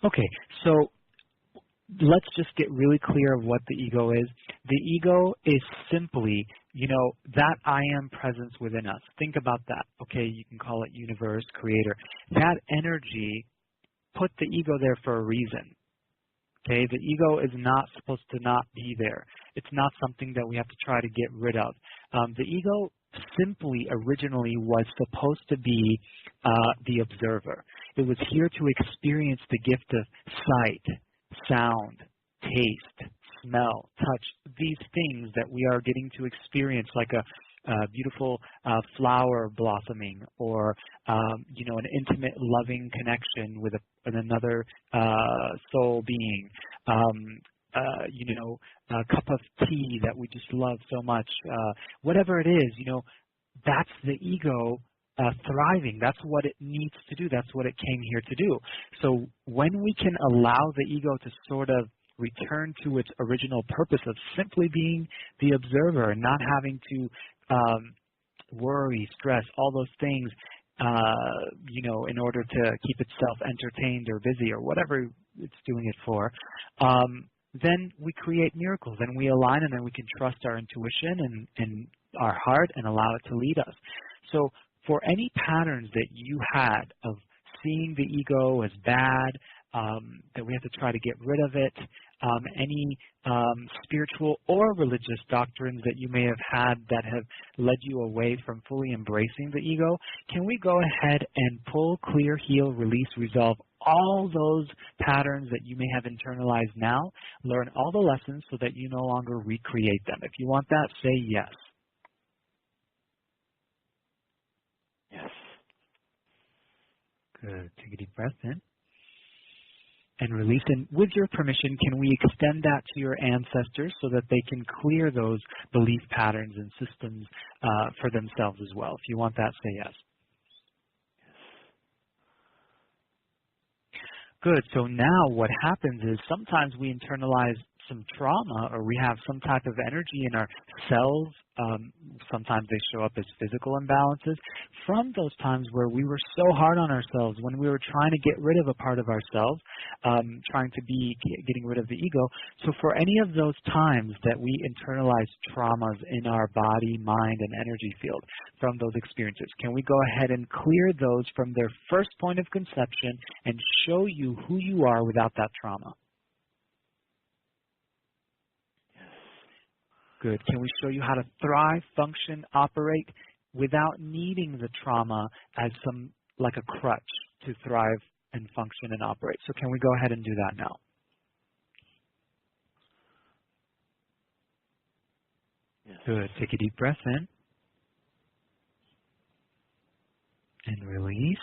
Okay, so let's just get really clear of what the ego is. The ego is simply, that I am presence within us. Think about that. Okay, you can call it universe, creator. That energy, put the ego there for a reason. Okay, the ego is not supposed to not be there. It's not something that we have to try to get rid of. The ego simply originally was supposed to be the observer. It was here to experience the gift of sight, sound, taste, smell, touch, these things that we are getting to experience, like a beautiful flower blossoming, or an intimate, loving connection with another soul being, a cup of tea that we just love so much, whatever it is, that's the ego thriving. That's what it needs to do. That's what it came here to do. So when we can allow the ego to sort of return to its original purpose of simply being the observer and not having to worry, stress, all those things, in order to keep itself entertained or busy or whatever it's doing it for, then we create miracles and we align, and then we can trust our intuition and our heart and allow it to lead us. So for any patterns that you had of seeing the ego as bad, that we have to try to get rid of it, any spiritual or religious doctrines that you may have had that have led you away from fully embracing the ego, can we go ahead and pull, clear, heal, release, resolve all those patterns that you may have internalized now, learn all the lessons so that you no longer recreate them? If you want that, say yes. Yes. Good. Take a deep breath in and release. And with your permission, can we extend that to your ancestors so that they can clear those belief patterns and systems for themselves as well? If you want that, say yes. Good. So now what happens is sometimes we internalize some trauma, or we have some type of energy in our cells. Sometimes they show up as physical imbalances from those times where we were so hard on ourselves, when we were trying to get rid of a part of ourselves, trying to be getting rid of the ego. So for any of those times that we internalize traumas in our body, mind, and energy field from those experiences, can we go ahead and clear those from their first point of conception and show you who you are without that trauma? Good. Can we show you how to thrive, function, operate without needing the trauma as like a crutch to thrive and function and operate? So can we go ahead and do that now? Yes. Good. Take a deep breath in and release.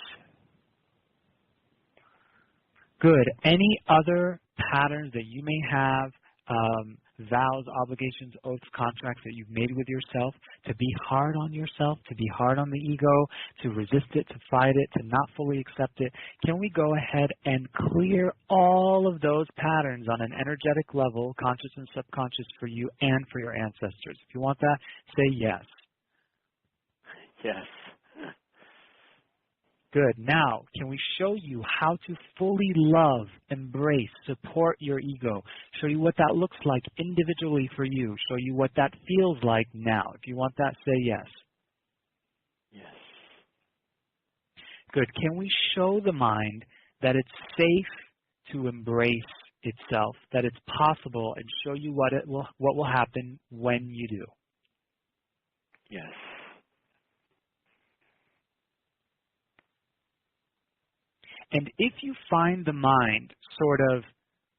Good. Any other patterns that you may have, vows, obligations, oaths, contracts that you've made with yourself, to be hard on yourself, to be hard on the ego, to resist it, to fight it, to not fully accept it, can we go ahead and clear all of those patterns on an energetic level, conscious and subconscious, for you and for your ancestors? If you want that, say yes. Yes. Good. Now, can we show you how to fully love, embrace, support your ego? Show you what that looks like individually for you. Show you what that feels like now. If you want that, say yes. Yes. Good. Can we show the mind that it's safe to embrace itself, that it's possible, and show you what will happen when you do? Yes. And if you find the mind sort of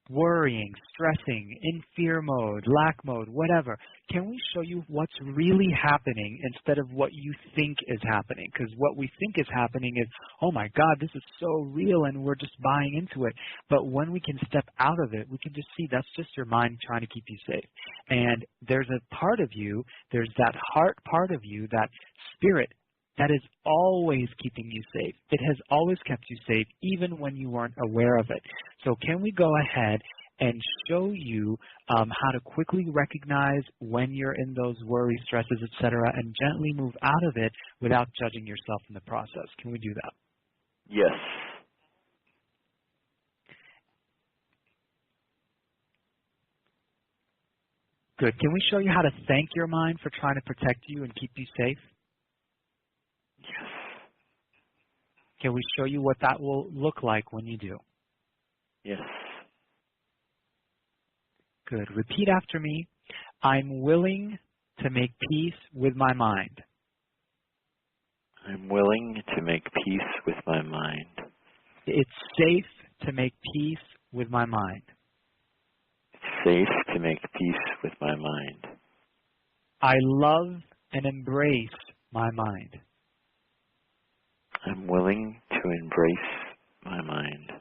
worrying, stressing, in fear mode, lack mode, whatever, can we show you what's really happening instead of what you think is happening? Because what we think is happening is, oh my God, this is so real and we're just buying into it. But when we can step out of it, we can just see that's just your mind trying to keep you safe. And there's a part of you, there's that heart part of you, that spirit, that is always keeping you safe. It has always kept you safe, even when you weren't aware of it. So can we go ahead and show you how to quickly recognize when you're in those worries, stresses, etc., and gently move out of it without judging yourself in the process? Can we do that? Yes. Good. Can we show you how to thank your mind for trying to protect you and keep you safe? Yes. Can we show you what that will look like when you do? Yes. Good. Repeat after me. I'm willing to make peace with my mind. I'm willing to make peace with my mind. It's safe to make peace with my mind. It's safe to make peace with my mind. I love and embrace my mind. I'm willing to embrace my mind.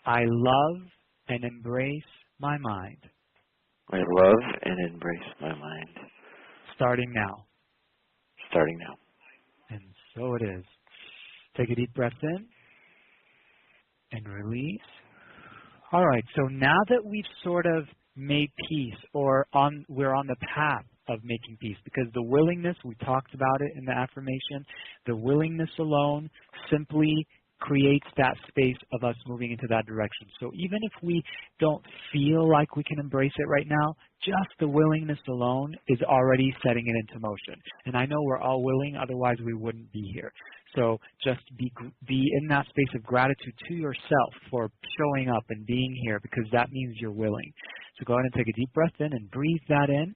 I love and embrace my mind. I love and embrace my mind. Starting now. Starting now. And so it is. Take a deep breath in and release. All right, so now that we've sort of made peace, or we're on the path of making peace, because the willingness, we talked about it in the affirmation, the willingness alone simply creates that space of us moving into that direction. So even if we don't feel like we can embrace it right now, just the willingness alone is already setting it into motion. And I know we're all willing, otherwise we wouldn't be here. So just be in that space of gratitude to yourself for showing up and being here, because that means you're willing. So go ahead and take a deep breath in and breathe that in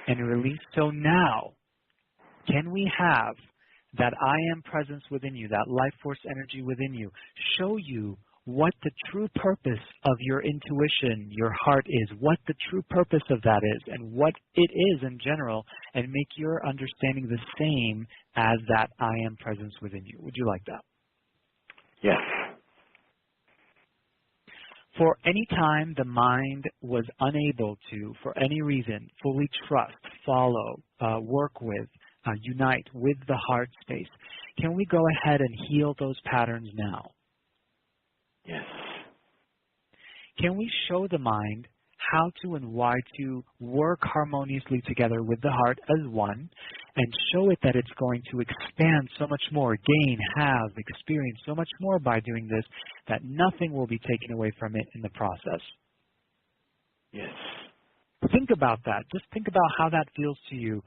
and release. So now, can we have that I am presence within you, that life force energy within you, show you what the true purpose of your intuition, your heart is, what the true purpose of that is, and what it is in general, and make your understanding the same as that I am presence within you. Would you like that? Yes. For any time the mind was unable to, for any reason, fully trust, follow, work with, unite with the heart space, can we go ahead and heal those patterns now? Yes. Can we show the mind how to and why to work harmoniously together with the heart as one, and show it that it's going to expand so much more, gain, have, experience so much more by doing this, that nothing will be taken away from it in the process? Yes. Think about that. Just think about how that feels to you,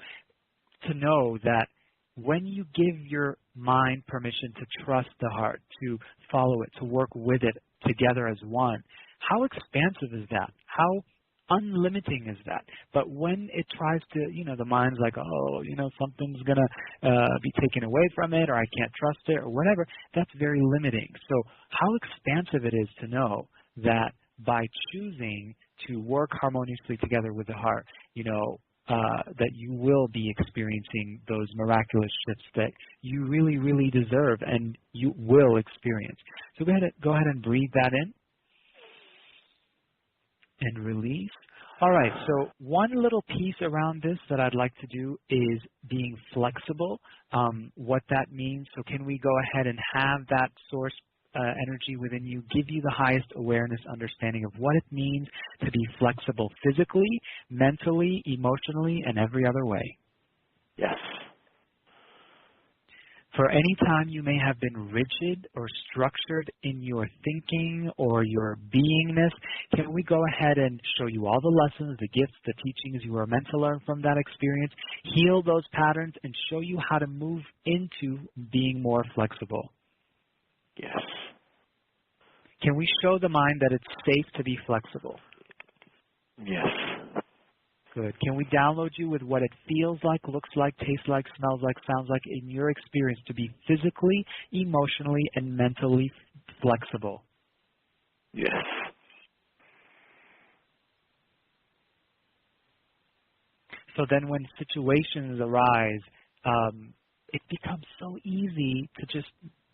to know that when you give your mind permission to trust the heart, to follow it, to work with it together as one, how expansive is that? How unlimiting is that? But when it tries to, the mind's like, oh, something's going to be taken away from it, or I can't trust it, or whatever, that's very limiting. So how expansive it is to know that by choosing to work harmoniously together with the heart, that you will be experiencing those miraculous shifts that you really, really deserve and you will experience. So go ahead and breathe that in and release. All right, so one little piece around this that I'd like to do is being flexible, what that means. So can we go ahead and have that source energy within you give you the highest awareness, understanding of what it means to be flexible physically, mentally, emotionally, and every other way? Yes. For any time you may have been rigid or structured in your thinking or your beingness, can we go ahead and show you all the lessons, the gifts, the teachings you are meant to learn from that experience, heal those patterns, and show you how to move into being more flexible? Yes. Can we show the mind that it's safe to be flexible? Yes. Good. Can we download you with what it feels like, looks like, tastes like, smells like, sounds like in your experience to be physically, emotionally, and mentally flexible? Yes. So then when situations arise, it becomes so easy to just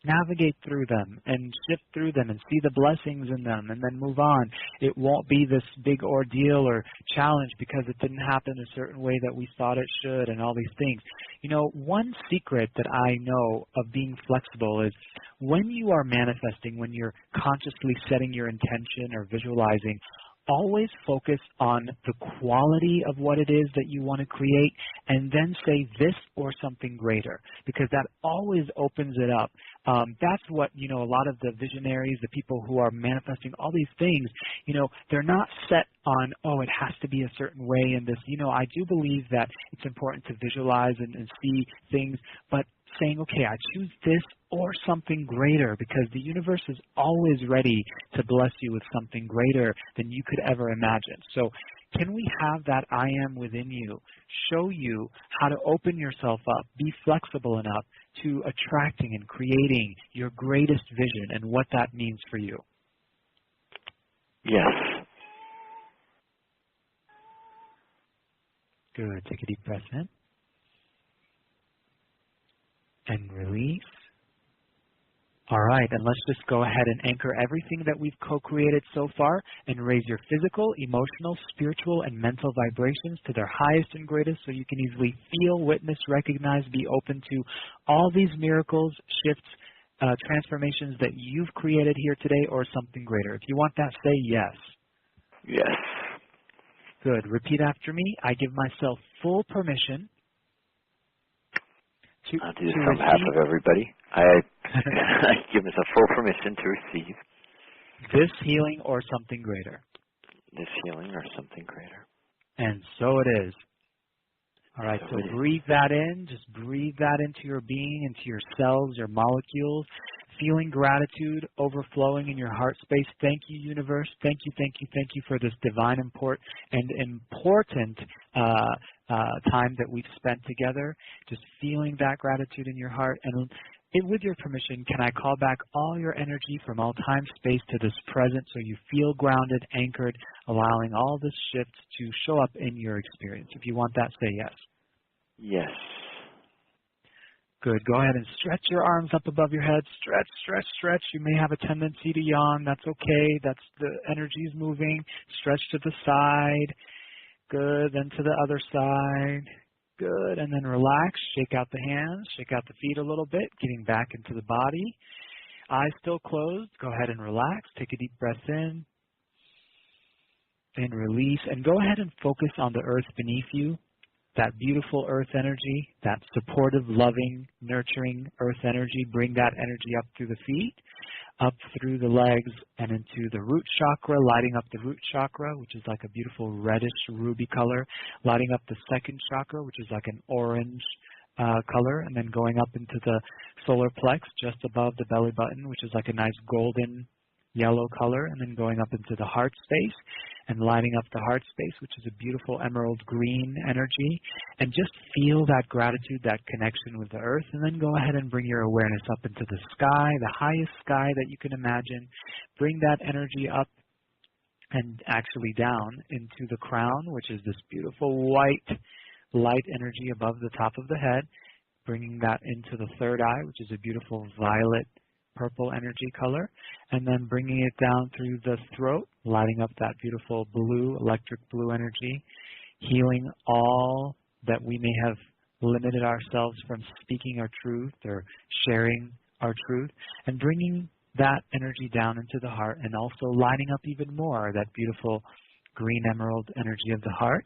navigate through them and shift through them and see the blessings in them and then move on. It won't be this big ordeal or challenge because it didn't happen a certain way that we thought it should and all these things. You know, one secret that I know of being flexible is when you are manifesting, when you're consciously setting your intention or visualizing, always focus on the quality of what it is that you want to create and then say this or something greater, because that always opens it up. That's what, you know, a lot of the visionaries, the people who are manifesting all these things, you know, they're not set on, oh, it has to be a certain way in this. You know, I do believe that it's important to visualize and see things, but saying, okay, I choose this or something greater, because the universe is always ready to bless you with something greater than you could ever imagine. So can we have that I am within you show you how to open yourself up, be flexible enough to attracting and creating your greatest vision and what that means for you? Yes. Good. Take a deep breath in and release. All right, and let's just go ahead and anchor everything that we've co-created so far and raise your physical, emotional, spiritual, and mental vibrations to their highest and greatest so you can easily feel, witness, recognize, be open to all these miracles, shifts, transformations that you've created here today or something greater. If you want that, say yes. Yes. Good. Repeat after me. I give myself full permission I'll do this on behalf of everybody. I give myself full permission to receive this healing or something greater. This healing or something greater. And so it is. All right, so breathe that in. Just breathe that into your being, into your cells, your molecules. Feeling gratitude overflowing in your heart space. Thank you, universe. Thank you, thank you, thank you for this divine and important time that we've spent together. Just feeling that gratitude in your heart. And with your permission, can I call back all your energy from all time, space to this present so you feel grounded, anchored, allowing all this shift to show up in your experience? If you want that, say yes. Yes. Good. Go ahead and stretch your arms up above your head. Stretch, stretch, stretch. You may have a tendency to yawn. That's okay. That's the energy is moving. Stretch to the side. Good. Then to the other side. Good. And then relax. Shake out the hands. Shake out the feet a little bit. Getting back into the body. Eyes still closed. Go ahead and relax. Take a deep breath in. And release. And go ahead and focus on the earth beneath you. That beautiful earth energy, that supportive, loving, nurturing earth energy. Bring that energy up through the feet, up through the legs, and into the root chakra, lighting up the root chakra, which is like a beautiful reddish ruby color, lighting up the second chakra, which is like an orange color, and then going up into the solar plex just above the belly button, which is like a nice golden yellow color, and then going up into the heart space and lighting up the heart space, which is a beautiful emerald green energy, and just feel that gratitude, that connection with the earth, and then go ahead and bring your awareness up into the sky, the highest sky that you can imagine. Bring that energy up and actually down into the crown, which is this beautiful white light energy above the top of the head, bringing that into the third eye, which is a beautiful violet purple energy color, and then bringing it down through the throat, lighting up that beautiful blue, electric blue energy, healing all that we may have limited ourselves from speaking our truth or sharing our truth, and bringing that energy down into the heart, and also lighting up even more that beautiful green emerald energy of the heart,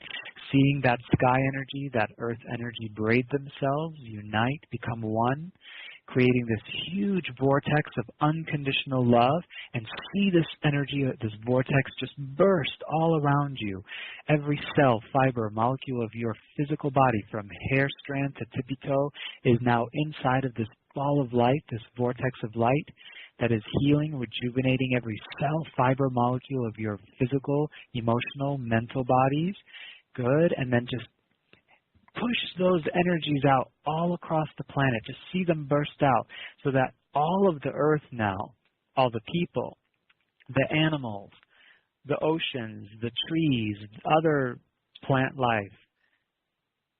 seeing that sky energy, that earth energy braid themselves, unite, become one, creating this huge vortex of unconditional love, and see this energy, this vortex just burst all around you. Every cell, fiber, molecule of your physical body, from hair strand to tippy toe, is now inside of this ball of light, this vortex of light that is healing, rejuvenating every cell, fiber, molecule of your physical, emotional, mental bodies. Good. And then just push those energies out all across the planet. Just see them burst out so that all of the earth now, all the people, the animals, the oceans, the trees, other plant life,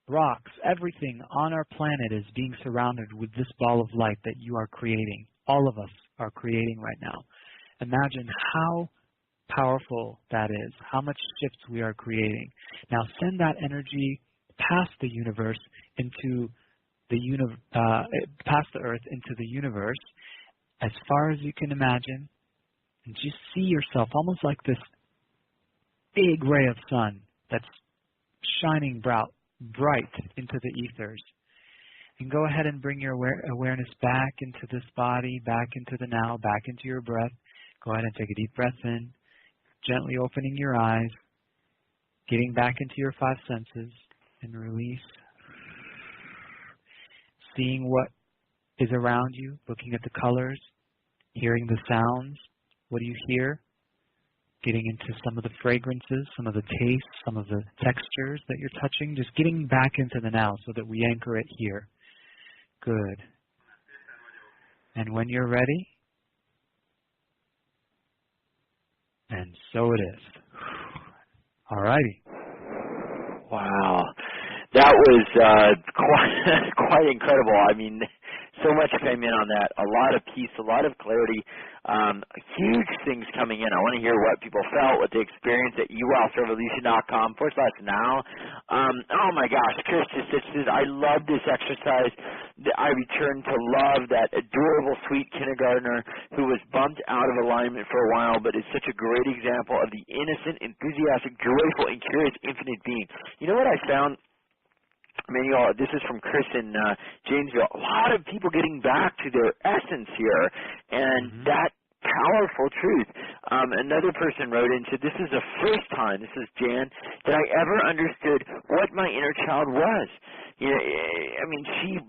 rocks, everything on our planet is being surrounded with this ball of light that you are creating. All of us are creating right now. Imagine how powerful that is, how much shifts we are creating. Now send that energy past the universe into the past the earth into the universe as far as you can imagine, and just see yourself almost like this big ray of sun that's shining bright into the ethers. And go ahead and bring your awareness back into this body, back into the now, back into your breath. Go ahead and take a deep breath in, gently opening your eyes, getting back into your five senses, and release. Seeing what is around you, looking at the colors, hearing the sounds. What do you hear? Getting into some of the fragrances, some of the tastes, some of the textures that you're touching. Just getting back into the now so that we anchor it here. Good. And when you're ready, and so it is. All righty. Wow. That was quite incredible. I mean, so much came in on that. A lot of peace, a lot of clarity, huge things coming in. I want to hear what people felt, what they experienced at uwellsrevolution.com/now. Oh my gosh, Chris just says, I love this exercise. I returned to love that adorable, sweet kindergartner who was bumped out of alignment for a while, but is such a great example of the innocent, enthusiastic, joyful, and curious infinite being. You know what I found? Emmanuel, this is from Chris in Janesville. A lot of people getting back to their essence here, and that powerful truth. Another person wrote in and said, this is the first time, this is Jan, that I ever understood what my inner child was. You know, I mean, she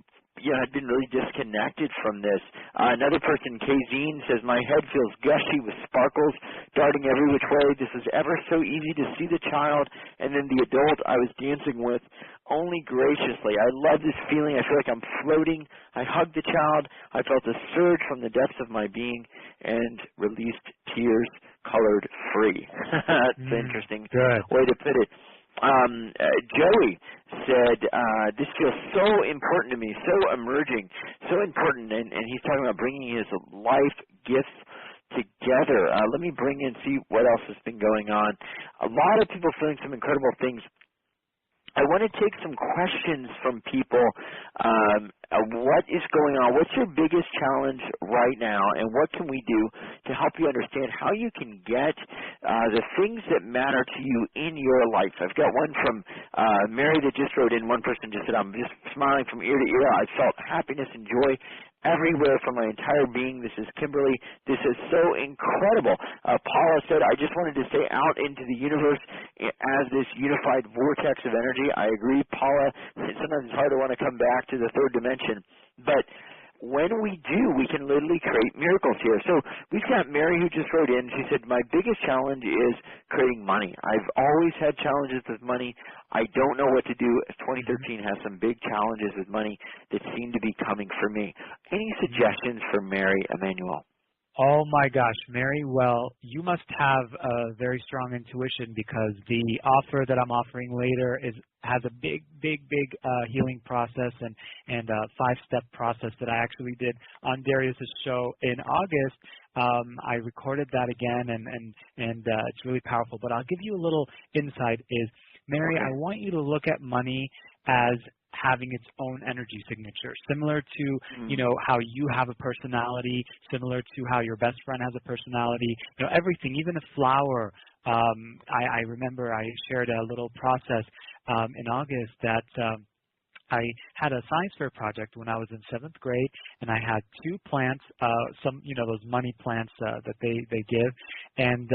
had been really disconnected from this. Another person, Kazine, says, my head feels gushy with sparkles darting every which way. This is ever so easy to see the child and then the adult I was dancing with only graciously. I love this feeling. I feel like I'm floating. I hugged the child. I felt a surge from the depths of my being and released tears colored free. That's an interesting way to put it. Joey said, this feels so important to me, so emerging, so important, and he's talking about bringing his life gifts together. Let me bring in, see what else has been going on. A lot of people feeling some incredible things. I want to take some questions from people. What is going on? What's your biggest challenge right now, and what can we do to help you understand how you can get the things that matter to you in your life? I've got one from Mary that just wrote in. One person just said, I'm just smiling from ear to ear. I felt happiness and joy everywhere from my entire being. This is Kimberly. This is so incredible. Paula said, I just wanted to stay out into the universe as this unified vortex of energy. I agree, Paula. Sometimes it's hard to want to come back to the third dimension. But when we do, we can literally create miracles here. So we've got Mary who just wrote in. She said, my biggest challenge is creating money. I've always had challenges with money. I don't know what to do. 2013 has some big challenges with money that seem to be coming for me. Any suggestions for Mary, Emmanuel? Oh my gosh, Mary, well, you must have a very strong intuition, because the offer that I'm offering later has a big healing process and a 5-step process that I actually did on Darius's show in August. I recorded that again, and it's really powerful. But I'll give you a little insight is, Mary, I want you to look at money as having its own energy signature, similar to, you know, how you have a personality, similar to how your best friend has a personality, you know, everything, even a flower. I remember I shared a little process in August that I had a science fair project when I was in 7th grade, and I had 2 plants, some, those money plants that they give, and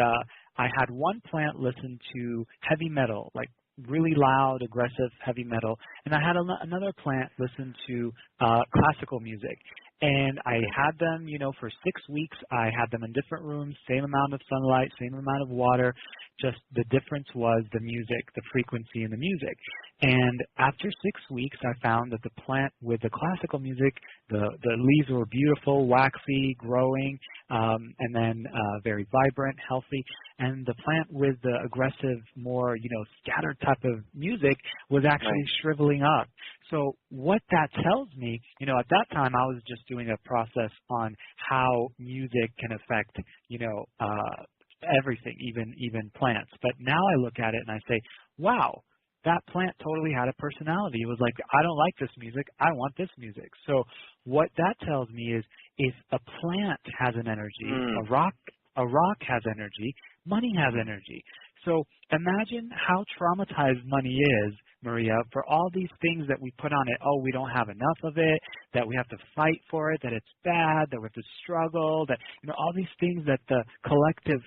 I had one plant listen to heavy metal, like really loud, aggressive heavy metal, and I had another plant listen to classical music. And I had them, for 6 weeks. I had them in different rooms, same amount of sunlight, same amount of water. Just the difference was the music, the frequency in the music. And after 6 weeks, I found that the plant with the classical music, the leaves were beautiful, waxy, growing, and then very vibrant, healthy. And the plant with the aggressive, more, scattered type of music was actually shriveling up. So what that tells me, at that time I was just doing a process on how music can affect, everything, even plants. But now I look at it and I say, wow, that plant totally had a personality. It was like, I don't like this music, I want this music. So what that tells me is if a plant has an energy, a rock has energy, money has energy. So imagine how traumatized money is, Maria, for all these things that we put on it. Oh, we don't have enough of it, that we have to fight for it, that it's bad, that we have to struggle, that, all these things that the collective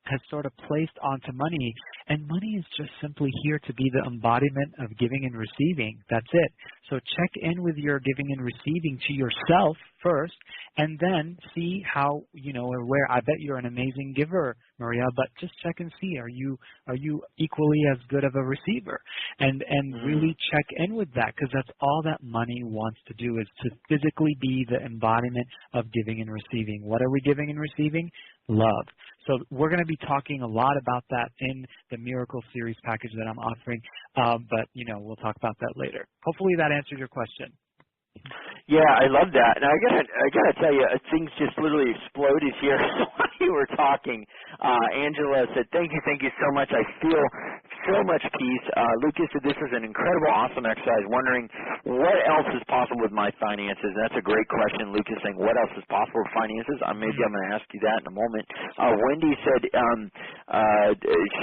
has sort of placed onto money. And money is just simply here to be the embodiment of giving and receiving. That's it. So check in with your giving and receiving to yourself first, and then see how, or where. I bet you're an amazing giver, Maria, but just check and see, are you equally as good of a receiver? And really check in with that, because that's all that money wants to do, is to physically be the embodiment of giving and receiving. What are we giving and receiving? Love. So we're going to be talking a lot about that in the Miracle Series package that I'm offering, but we'll talk about that later. Hopefully that answered your question. Yeah, I love that. And I gotta tell you, things just literally exploded here while you were talking. Angela said, thank you so much. I feel so much peace. Lucas said, this is an incredible, awesome exercise. Wondering what else is possible with my finances. That's a great question. Lucas saying, what else is possible with finances? Maybe I'm going to ask you that in a moment. Wendy said,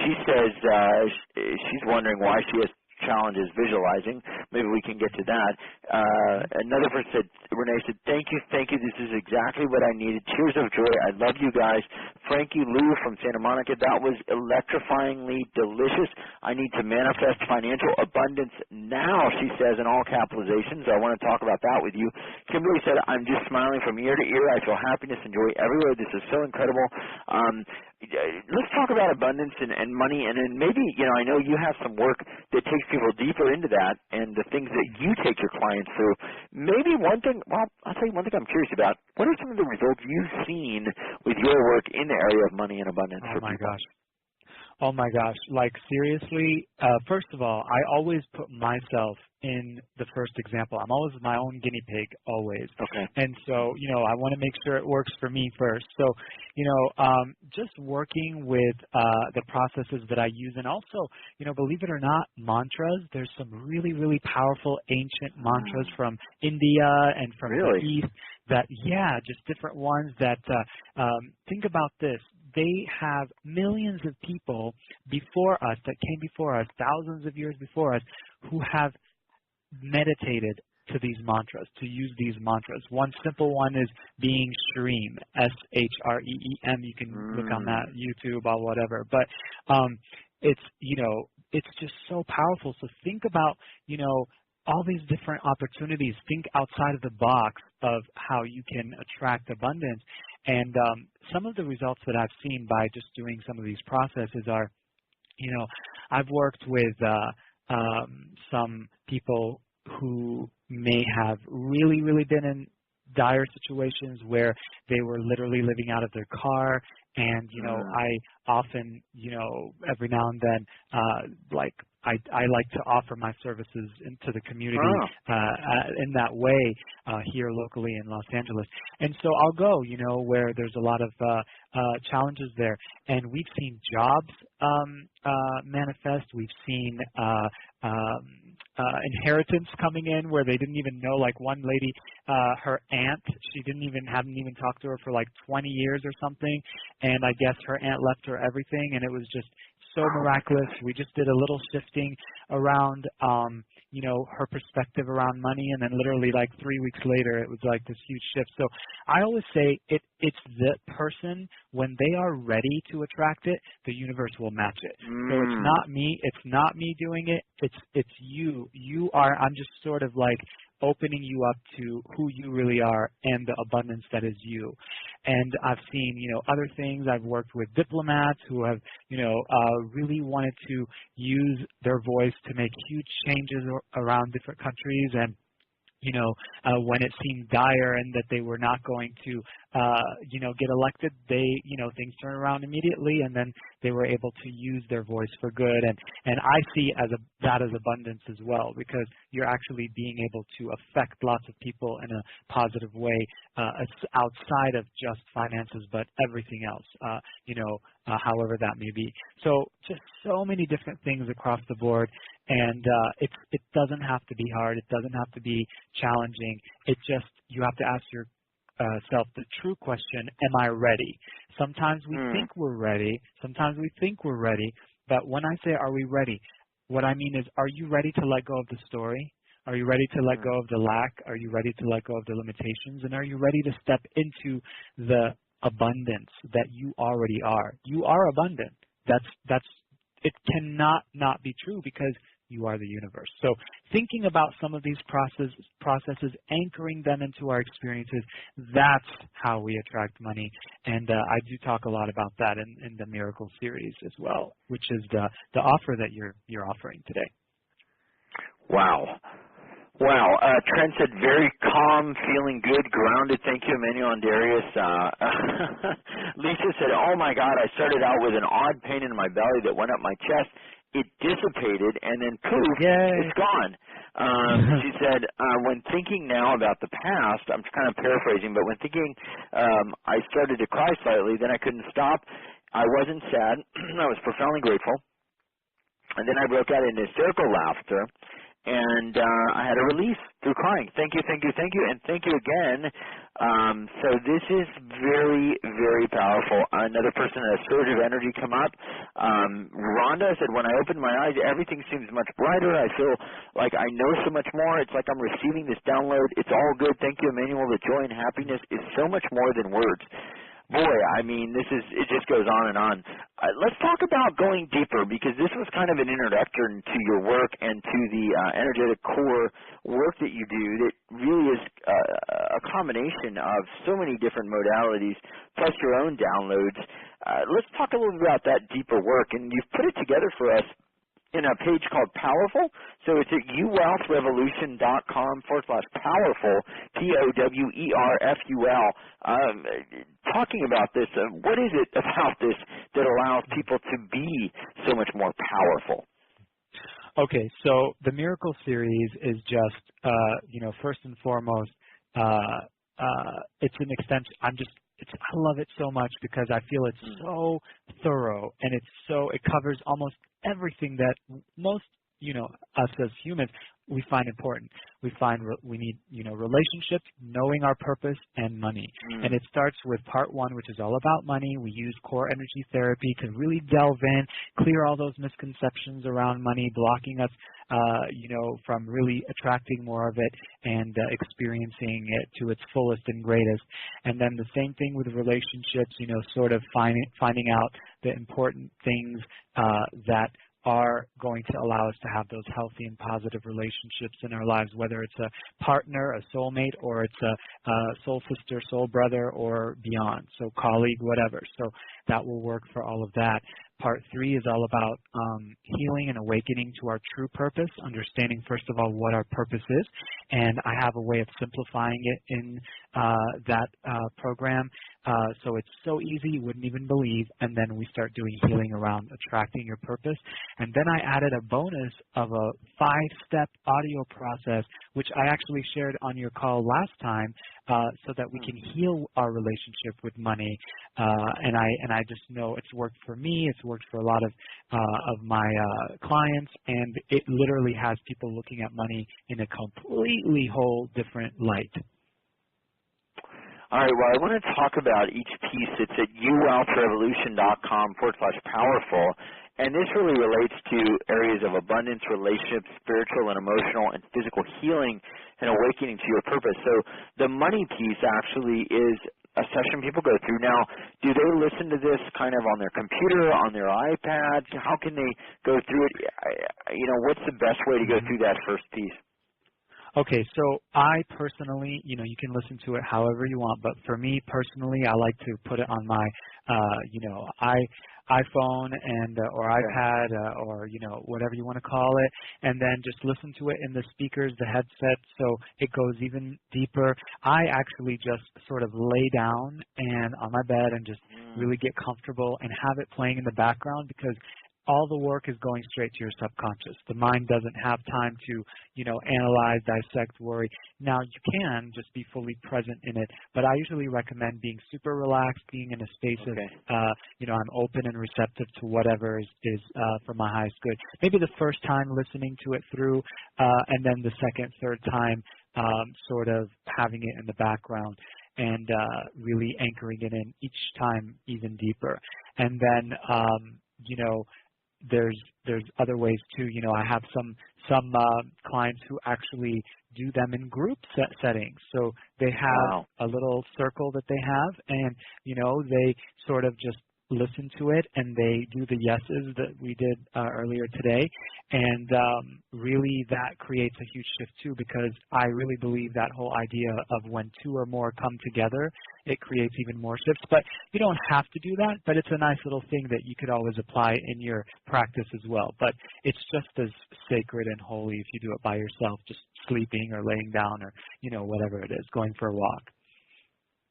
she says she's wondering why she has challenges visualizing. Maybe we can get to that. Another person said, Renee said, thank you. This is exactly what I needed. Tears of joy. I love you guys. Frankie Lou from Santa Monica, that was electrifyingly delicious. I need to manifest financial abundance now, she says, in all capitalizations. I want to talk about that with you. Kimberly said, I'm just smiling from ear to ear. I feel happiness and joy everywhere. This is so incredible. Let's talk about abundance and money, and then maybe, I know you have some work that takes people deeper into that and the things that you take your clients through. Maybe one thing, I'll tell you one thing I'm curious about. What are some of the results you've seen with your work in the area of money and abundance for people? Oh my gosh, like seriously, first of all, I always put myself in the first example. I'm always my own guinea pig, always. Okay. And so, I want to make sure it works for me first. So, just working with the processes that I use, and also, believe it or not, mantras. There's some really, really powerful ancient mantras from India and from the East that, just different ones that, think about this. They have millions of people before us, that came before us, thousands of years before us, who have meditated to these mantras, to use these mantras. One simple one is being Shreem, S-H-R-E-E-M. You can look on that, YouTube or whatever. But it's just so powerful. So think about, all these different opportunities. Think outside of the box of how you can attract abundance. And some of the results that I've seen by just doing some of these processes are, I've worked with some people who may have really, really been in dire situations where they were literally living out of their car. And, I often, every now and then, I like to offer my services into the community in that way here locally in Los Angeles. And so I'll go, where there's a lot of challenges there. And we've seen jobs manifest. We've seen inheritance coming in where they didn't even know, like one lady, her aunt, hadn't even talked to her for like 20 years or something. And I guess her aunt left her everything, and it was just so miraculous. We just did a little shifting around, you know, her perspective around money, and then literally like 3 weeks later, it was like this huge shift. So I always say it's the person, when they are ready to attract it, the universe will match it. So it's not me. It's not me doing it. It's you. You are. I'm just sort of like opening you up to who you really are and the abundance that is you. And I've seen, you know, other things. I've worked with diplomats who have, you know, really wanted to use their voice to make huge changes around different countries, and you know, when it seemed dire and that they were not going to, you know, get elected, you know, things turn around immediately, and then they were able to use their voice for good. And I see that as abundance as well, because you're actually being able to affect lots of people in a positive way, outside of just finances, but everything else, you know, however that may be. So just so many different things across the board. And it doesn't have to be hard. It doesn't have to be challenging. It just, you have to ask yourself the true question, am I ready? Sometimes we think we're ready. Sometimes we think we're ready. But when I say, are we ready? What I mean is, are you ready to let go of the story? Are you ready to let go of the lack? Are you ready to let go of the limitations? And are you ready to step into the abundance that you already are? You are abundant. It cannot not be true, because you are the universe. So thinking about some of these processes, anchoring them into our experiences, that's how we attract money. And I do talk a lot about that in the Miracle series as well, which is the offer that you're offering today. Wow. Wow. Trent said, very calm, feeling good, grounded. Thank you, Emmanuel and Darius. Lisa said, oh my God, I started out with an odd pain in my belly that went up my chest. It dissipated, and then poof, it's gone. She said, when thinking now about the past, I'm kind of paraphrasing, but when thinking, I started to cry slightly, then I couldn't stop. I wasn't sad. I was profoundly grateful. And then I broke out in hysterical laughter. And I had a release through crying. Thank you, thank you, thank you, and thank you again. So this is very, very powerful. Another person had a surge of energy come up. Rhonda said, when I opened my eyes, everything seems much brighter. I feel like I know so much more. It's like I'm receiving this download. It's all good. Thank you, Emmanuel. The joy and happiness is so much more than words. Boy, I mean, it just goes on and on. Let's talk about going deeper, because this was kind of an introduction to your work and to the energetic core work that you do that really is a combination of so many different modalities, plus your own downloads. Let's talk a little bit about that deeper work, and you've put it together for us in a page called Powerful. So it's at uwealthrevolution.com/powerful, POWERFUL. Talking about this, what is it about this that allows people to be so much more powerful? Okay, so the Miracle series is just, you know, first and foremost, it's an extension. I love it so much because I feel it's so thorough, and it covers almost everything that most, you know, us as humans, we find important. We find we need, you know, relationships, knowing our purpose, and money. And it starts with part 1, which is all about money. We use core energy therapy to really delve in, clear all those misconceptions around money, blocking us, you know, from really attracting more of it and experiencing it to its fullest and greatest. And then the same thing with relationships, you know, sort of finding out the important things that are going to allow us to have those healthy and positive relationships in our lives, whether it's a partner, a soulmate, or it's a soul sister, soul brother, or beyond, so colleague, whatever. So that will work for all of that. Part 3 is all about healing and awakening to our true purpose, understanding, first of all, what our purpose is. And I have a way of simplifying it in that program. So it's so easy, you wouldn't even believe. And then we start doing healing around attracting your purpose. And then I added a bonus of a 5-step audio process, which I actually shared on your call last time, so that we can heal our relationship with money. And I just know it's worked for me. It's worked for a lot of my clients, and it literally has people looking at money in a completely whole different light. All right, well, I want to talk about each piece. It's at uwealthrevolution.com/powerful. And this really relates to areas of abundance, relationships, spiritual and emotional and physical healing and awakening to your purpose. So the money piece actually is a session people go through. Now, do they listen to this kind of on their computer, on their iPads? How can they go through it? What's the best way to go through that first piece? Okay, so I personally, you can listen to it however you want, but for me personally, I like to put it on my, iPhone and or iPad or whatever you want to call it, and then just listen to it in the speakers, the headset, so it goes even deeper. I actually just sort of lay down and on my bed and just really get comfortable and have it playing in the background, because all the work is going straight to your subconscious. The mind doesn't have time to, analyze, dissect, worry. Now, you can just be fully present in it, but I usually recommend being super relaxed, being in a space of, I'm open and receptive to whatever is for my highest good. Maybe the first time listening to it through, and then the second, third time sort of having it in the background and really anchoring it in each time even deeper. And then, there's other ways too. I have some clients who actually do them in group settings. So they have a little circle that they have, and they sort of just listen to it, and they do the yeses that we did earlier today, and really that creates a huge shift too, because I really believe that whole idea of when two or more come together, it creates even more shifts. But you don't have to do that, but it's a nice little thing that you could always apply in your practice as well. But it's just as sacred and holy if you do it by yourself, just sleeping or laying down or whatever it is, going for a walk.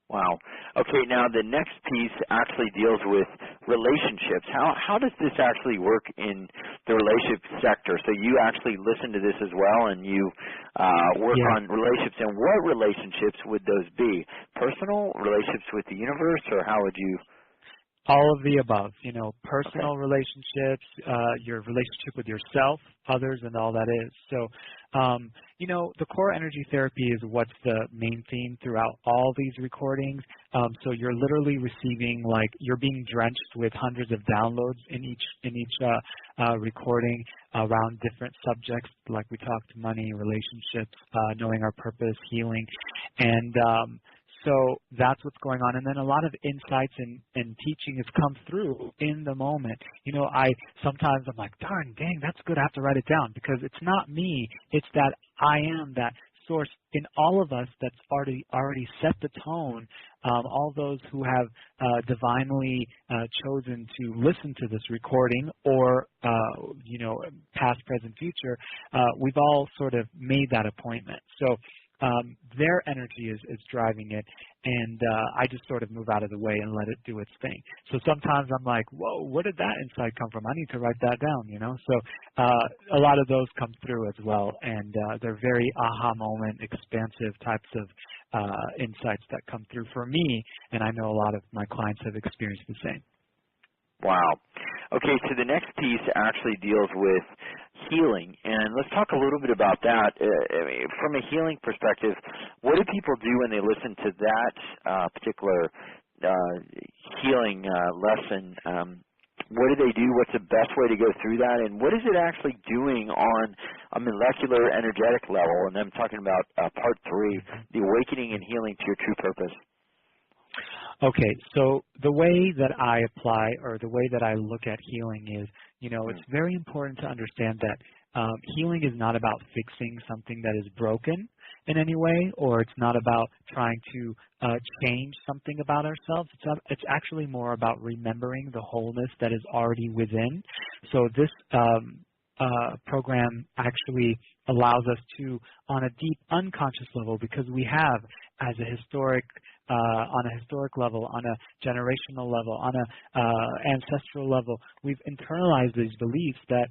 Wow. Okay, now the next piece actually deals with relationships. How does this actually work in the relationship sector? So you actually listen to this as well, and you work on relationships. And what relationships would those be? Personal relationships with the universe, or how would you? All of the above, personal relationships, your relationship with yourself, others, and all that is. So, the core energy therapy is what's the main theme throughout all these recordings. So you're literally receiving, you're being drenched with hundreds of downloads in each recording around different subjects, like we talked, money, relationships, knowing our purpose, healing, and so that's what's going on. And then a lot of insights and teaching has come through in the moment. Sometimes I'm like, darn, dang, that's good. I have to write it down, because it's not me. It's that I am that source in all of us that's already set the tone. All those who have divinely chosen to listen to this recording, or past, present, future, we've all sort of made that appointment. So their energy is driving it, and I just sort of move out of the way and let it do its thing. So sometimes I'm like, whoa, where did that insight come from? I need to write that down, So a lot of those come through as well, and they're very aha moment, expansive types of insights that come through for me, and I know a lot of my clients have experienced the same. Wow. Okay, so the next piece actually deals with healing, and let's talk a little bit about that. From a healing perspective, what do people do when they listen to that particular healing lesson? What do they do? What's the best way to go through that? And what is it actually doing on a molecular energetic level? And I'm talking about part 3, the awakening and healing to your true purpose. Okay, so the way that I apply, or the way that I look at healing is, it's very important to understand that healing is not about fixing something that is broken in any way, or it's not about trying to change something about ourselves. It's actually more about remembering the wholeness that is already within. So this program actually allows us to, on a deep unconscious level, because we have, as a historic on a historic level, on a generational level, on a ancestral level, we've internalized these beliefs that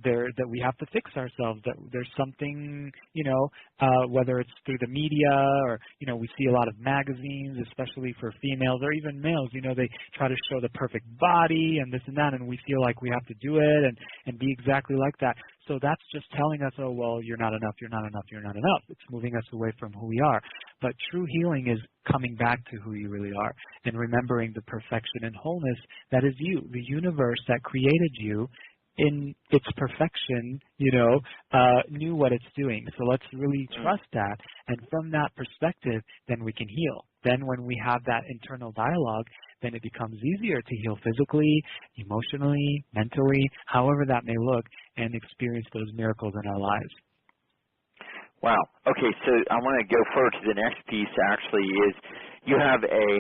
that we have to fix ourselves, that there's something, whether it's through the media or, we see a lot of magazines, especially for females or even males, they try to show the perfect body and this and that, and we feel like we have to do it and be exactly like that. So that's just telling us, oh, well, you're not enough, you're not enough, you're not enough. It's moving us away from who we are. But true healing is coming back to who you really are and remembering the perfection and wholeness that is you. The universe that created you in its perfection, knew what it's doing. So let's really trust that. And from that perspective, then we can heal. Then when we have that internal dialogue, then it becomes easier to heal physically, emotionally, mentally, however that may look, and experience those miracles in our lives. Wow. Okay, so I want to go forward to the next piece, actually, is you have a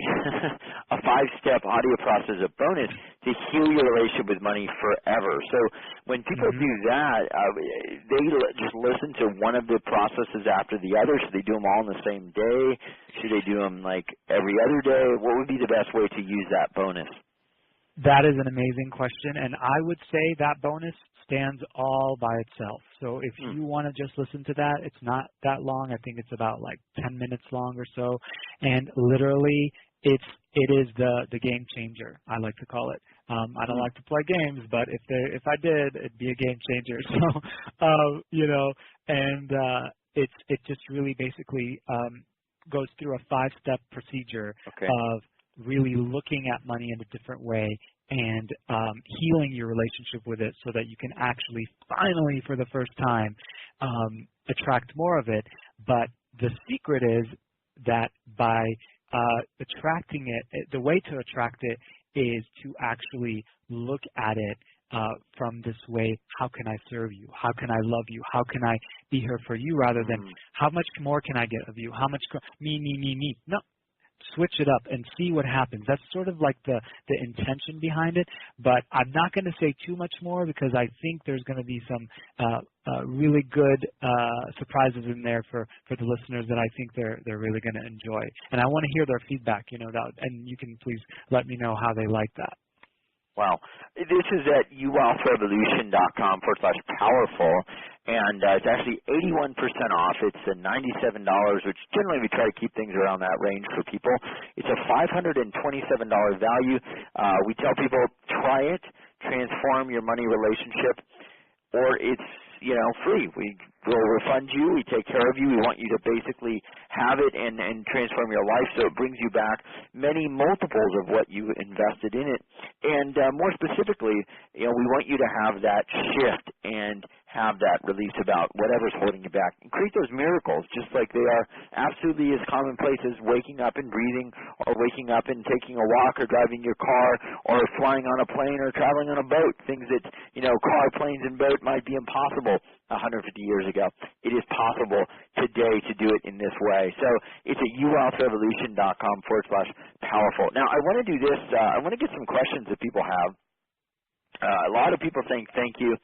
a 5-step audio process, a bonus, to heal your relationship with money forever. So when people do that, they just listen to one of the processes after the other. Should they do them all on the same day? Should they do them like every other day? What would be the best way to use that bonus? That is an amazing question, and I would say that bonus stands all by itself. So if you want to just listen to that, it's not that long. I think it's about like 10 minutes long or so, and literally it is the game changer, I like to call it. I don't like to play games, but if I did, it'd be a game changer. So it just really basically goes through a 5-step procedure of really looking at money in a different way and healing your relationship with it so that you can actually finally, for the first time, attract more of it. But the secret is that by attracting it, the way to attract it is to actually look at it from this way: how can I serve you? How can I love you? How can I be here for you? Rather than how much more can I get of you? How much me? No. Switch it up and see what happens. That's sort of like the intention behind it, but I'm not going to say too much more because I think there's going to be some really good surprises in there for the listeners that I think they're really going to enjoy. And I want to hear their feedback, and you can please let me know how they like that. Wow. This is at uwealthrevolution.com/powerful, and it's actually 81% off. It's $97, which generally we try to keep things around that range for people. It's a $527 value. We tell people, try it, transform your money relationship, or it's free. We will refund you. We take care of you. We want you to basically have it and transform your life so it brings you back many multiples of what you invested in it. And more specifically, we want you to have that shift and have that release about whatever's holding you back and create those miracles, just like they are absolutely as commonplace as waking up and breathing, or waking up and taking a walk, or driving your car, or flying on a plane, or traveling on a boat. Things that, car, planes, and boat might be impossible 150 years ago. It is possible today to do it in this way. So it's at uwealthrevolution.com/powerful. Now, I want to do this. I want to get some questions that people have. A lot of people saying thank you.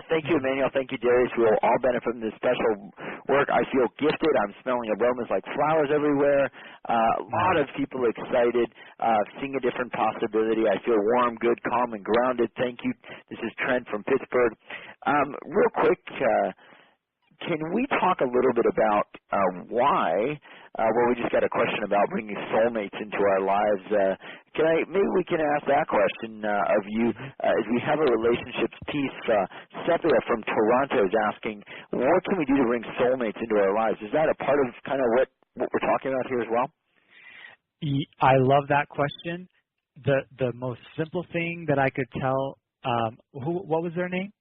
Thank you, Emmanuel. Thank you, Darius. We will all benefit from this special work. I feel gifted. I'm smelling aromas like flowers everywhere. A lot of people excited, seeing a different possibility. I feel warm, good, calm, and grounded. Thank you. This is Trent from Pittsburgh. Real quick, can we talk a little bit about why? Well, we just got a question about bringing soulmates into our lives. Maybe we can ask that question of you as we have a relationships piece. Sepia from Toronto is asking, what can we do to bring soulmates into our lives? Is that a part of kind of what we're talking about here as well? I love that question. The most simple thing that I could tell, what was their name?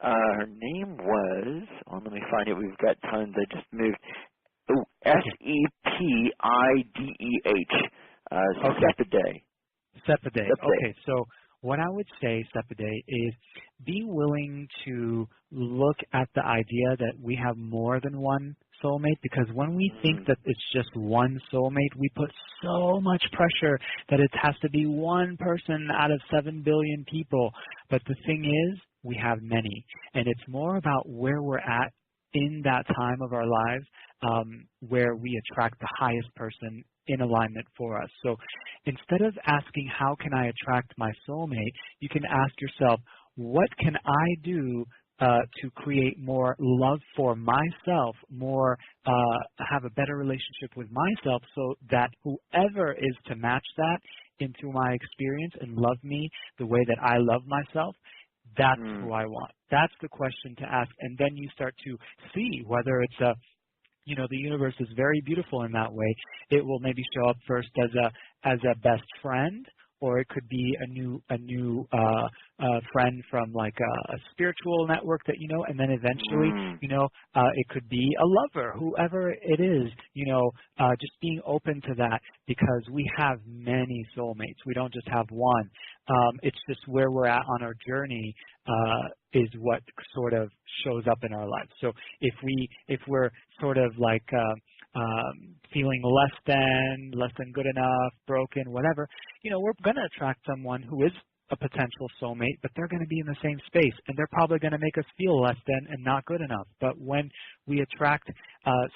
Her name was, let me find it. We've got tons. I just moved. Oh, Sepideh. Sepideh. Sepideh. Okay, so what I would say, Sepideh, is be willing to look at the idea that we have more than one soulmate, because when we think that it's just one soulmate, we put so much pressure that it has to be one person out of 7 billion people. But the thing is, we have many, and it's more about where we're at in that time of our lives, where we attract the highest person in alignment for us. So instead of asking, how can I attract my soulmate, you can ask yourself, what can I do to create more love for myself, more have a better relationship with myself, so that whoever is to match that into my experience and love me the way that I love myself, that's who I want. That's the question to ask. And then you start to see whether it's a the universe is very beautiful in that way. It will maybe show up first as a best friend, or it could be a new friend from like a spiritual network that and then eventually it could be a lover, whoever it is. Just being open to that, because we have many soulmates. We don't just have one. It's just where we're at on our journey is what sort of shows up in our lives. So if we're sort of like feeling less than good enough, broken, whatever, we're going to attract someone who is a potential soulmate, but they're going to be in the same space, and they're probably going to make us feel less than and not good enough. But when we attract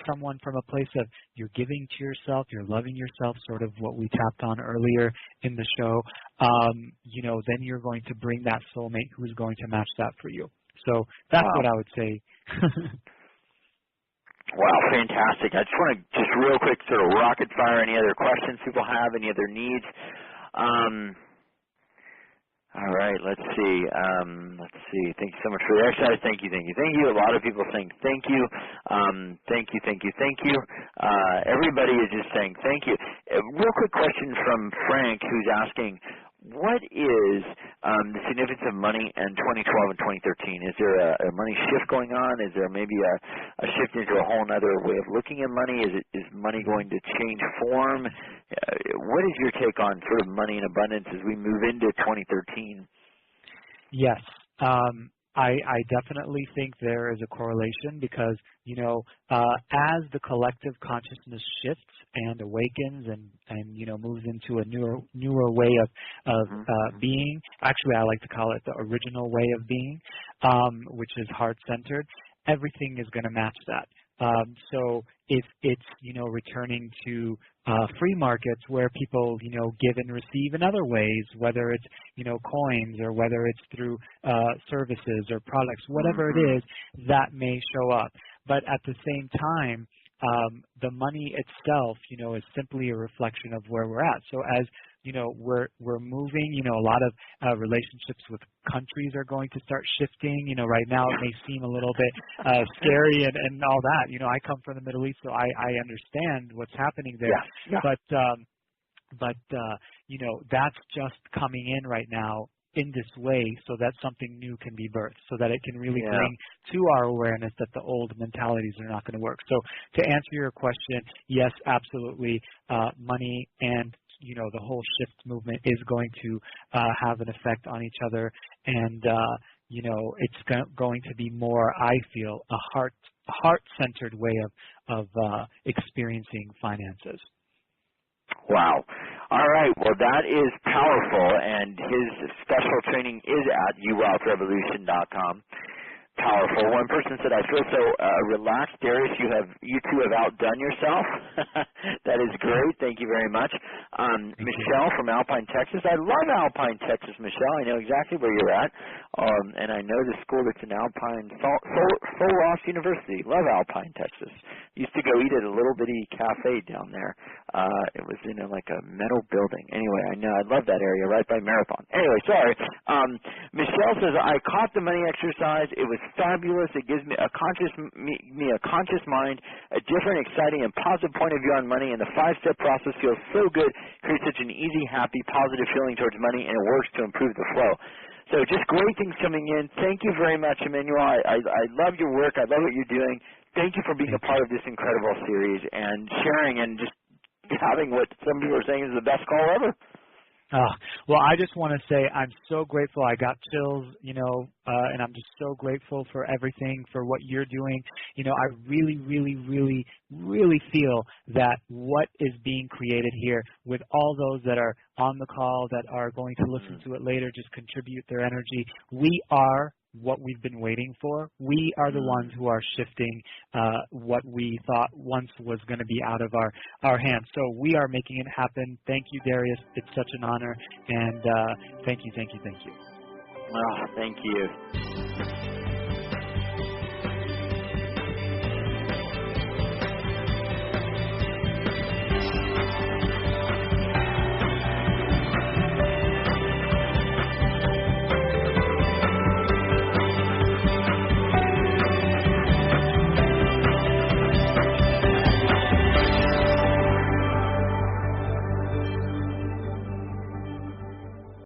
someone from a place of you're giving to yourself, you're loving yourself, sort of what we tapped on earlier in the show, then you're going to bring that soulmate who's going to match that for you. So that's what I would say. Wow, fantastic. I just want to real quick sort of rocket fire any other questions people have, any other needs. All right, let's see. Thank you so much for the exercise. Thank you. A lot of people saying thank you. Thank you. Everybody is just saying thank you. A real quick question from Frank, who's asking, what is the significance of money in 2012 and 2013? Is there a money shift going on? Is there maybe a shift into a whole other way of looking at money? Is money going to change form? What is your take on sort of money and abundance as we move into 2013? Yes. I definitely think there is a correlation because, as the collective consciousness shifts and awakens and moves into a newer way of being, actually I like to call it the original way of being, which is heart-centered, everything is going to match that. So if it's, returning to free markets where people, give and receive in other ways, whether it's, coins or whether it's through services or products, whatever it is, that may show up. But at the same time, the money itself, is simply a reflection of where we're at. So as we're moving, a lot of relationships with countries are going to start shifting. Right now it may seem a little bit scary and all that. I come from the Middle East, so I understand what's happening there. Yeah. But that's just coming in right now in this way so that something new can be birthed, so that it can really bring to our awareness that the old mentalities are not going to work. So to answer your question, yes, absolutely, money and the whole shift movement is going to have an effect on each other, and it's going to be more, I feel, a heart-centered way of experiencing finances. Wow. All right. Well, that is powerful, and his special training is at uwealthrevolution.com. Powerful. One person said, I feel so relaxed. Darius, you two have outdone yourself. That is great. Thank you very much. Michelle from Alpine, Texas. I love Alpine, Texas, Michelle. I know exactly where you're at. And I know the school that's in Alpine, Full Ross University. Love Alpine, Texas. Used to go eat at a little bitty cafe down there. It was in like a metal building. Anyway, I know. I love that area right by Marathon. Anyway, sorry. Michelle says, I caught the money exercise. It was fabulous. It gives me a conscious mind, a different, exciting, and positive point of view on money, and the 5-step process feels so good, creates such an easy, happy, positive feeling towards money, and it works to improve the flow. So just great things coming in. Thank you very much, Emmanuel. I love your work. I love what you're doing. Thank you for being a part of this incredible series and sharing and just having what some people are saying is the best call ever. Well, I just want to say I'm so grateful. I got chills, and I'm just so grateful for everything, for what you're doing. I really, really, really, really feel that what is being created here with all those that are on the call, that are going to listen to it later, just contribute their energy. We are what we've been waiting for. We are the ones who are shifting what we thought once was going to be out of our hands. So we are making it happen. Thank you, Darius. It's such an honor. And thank you. Oh, thank you.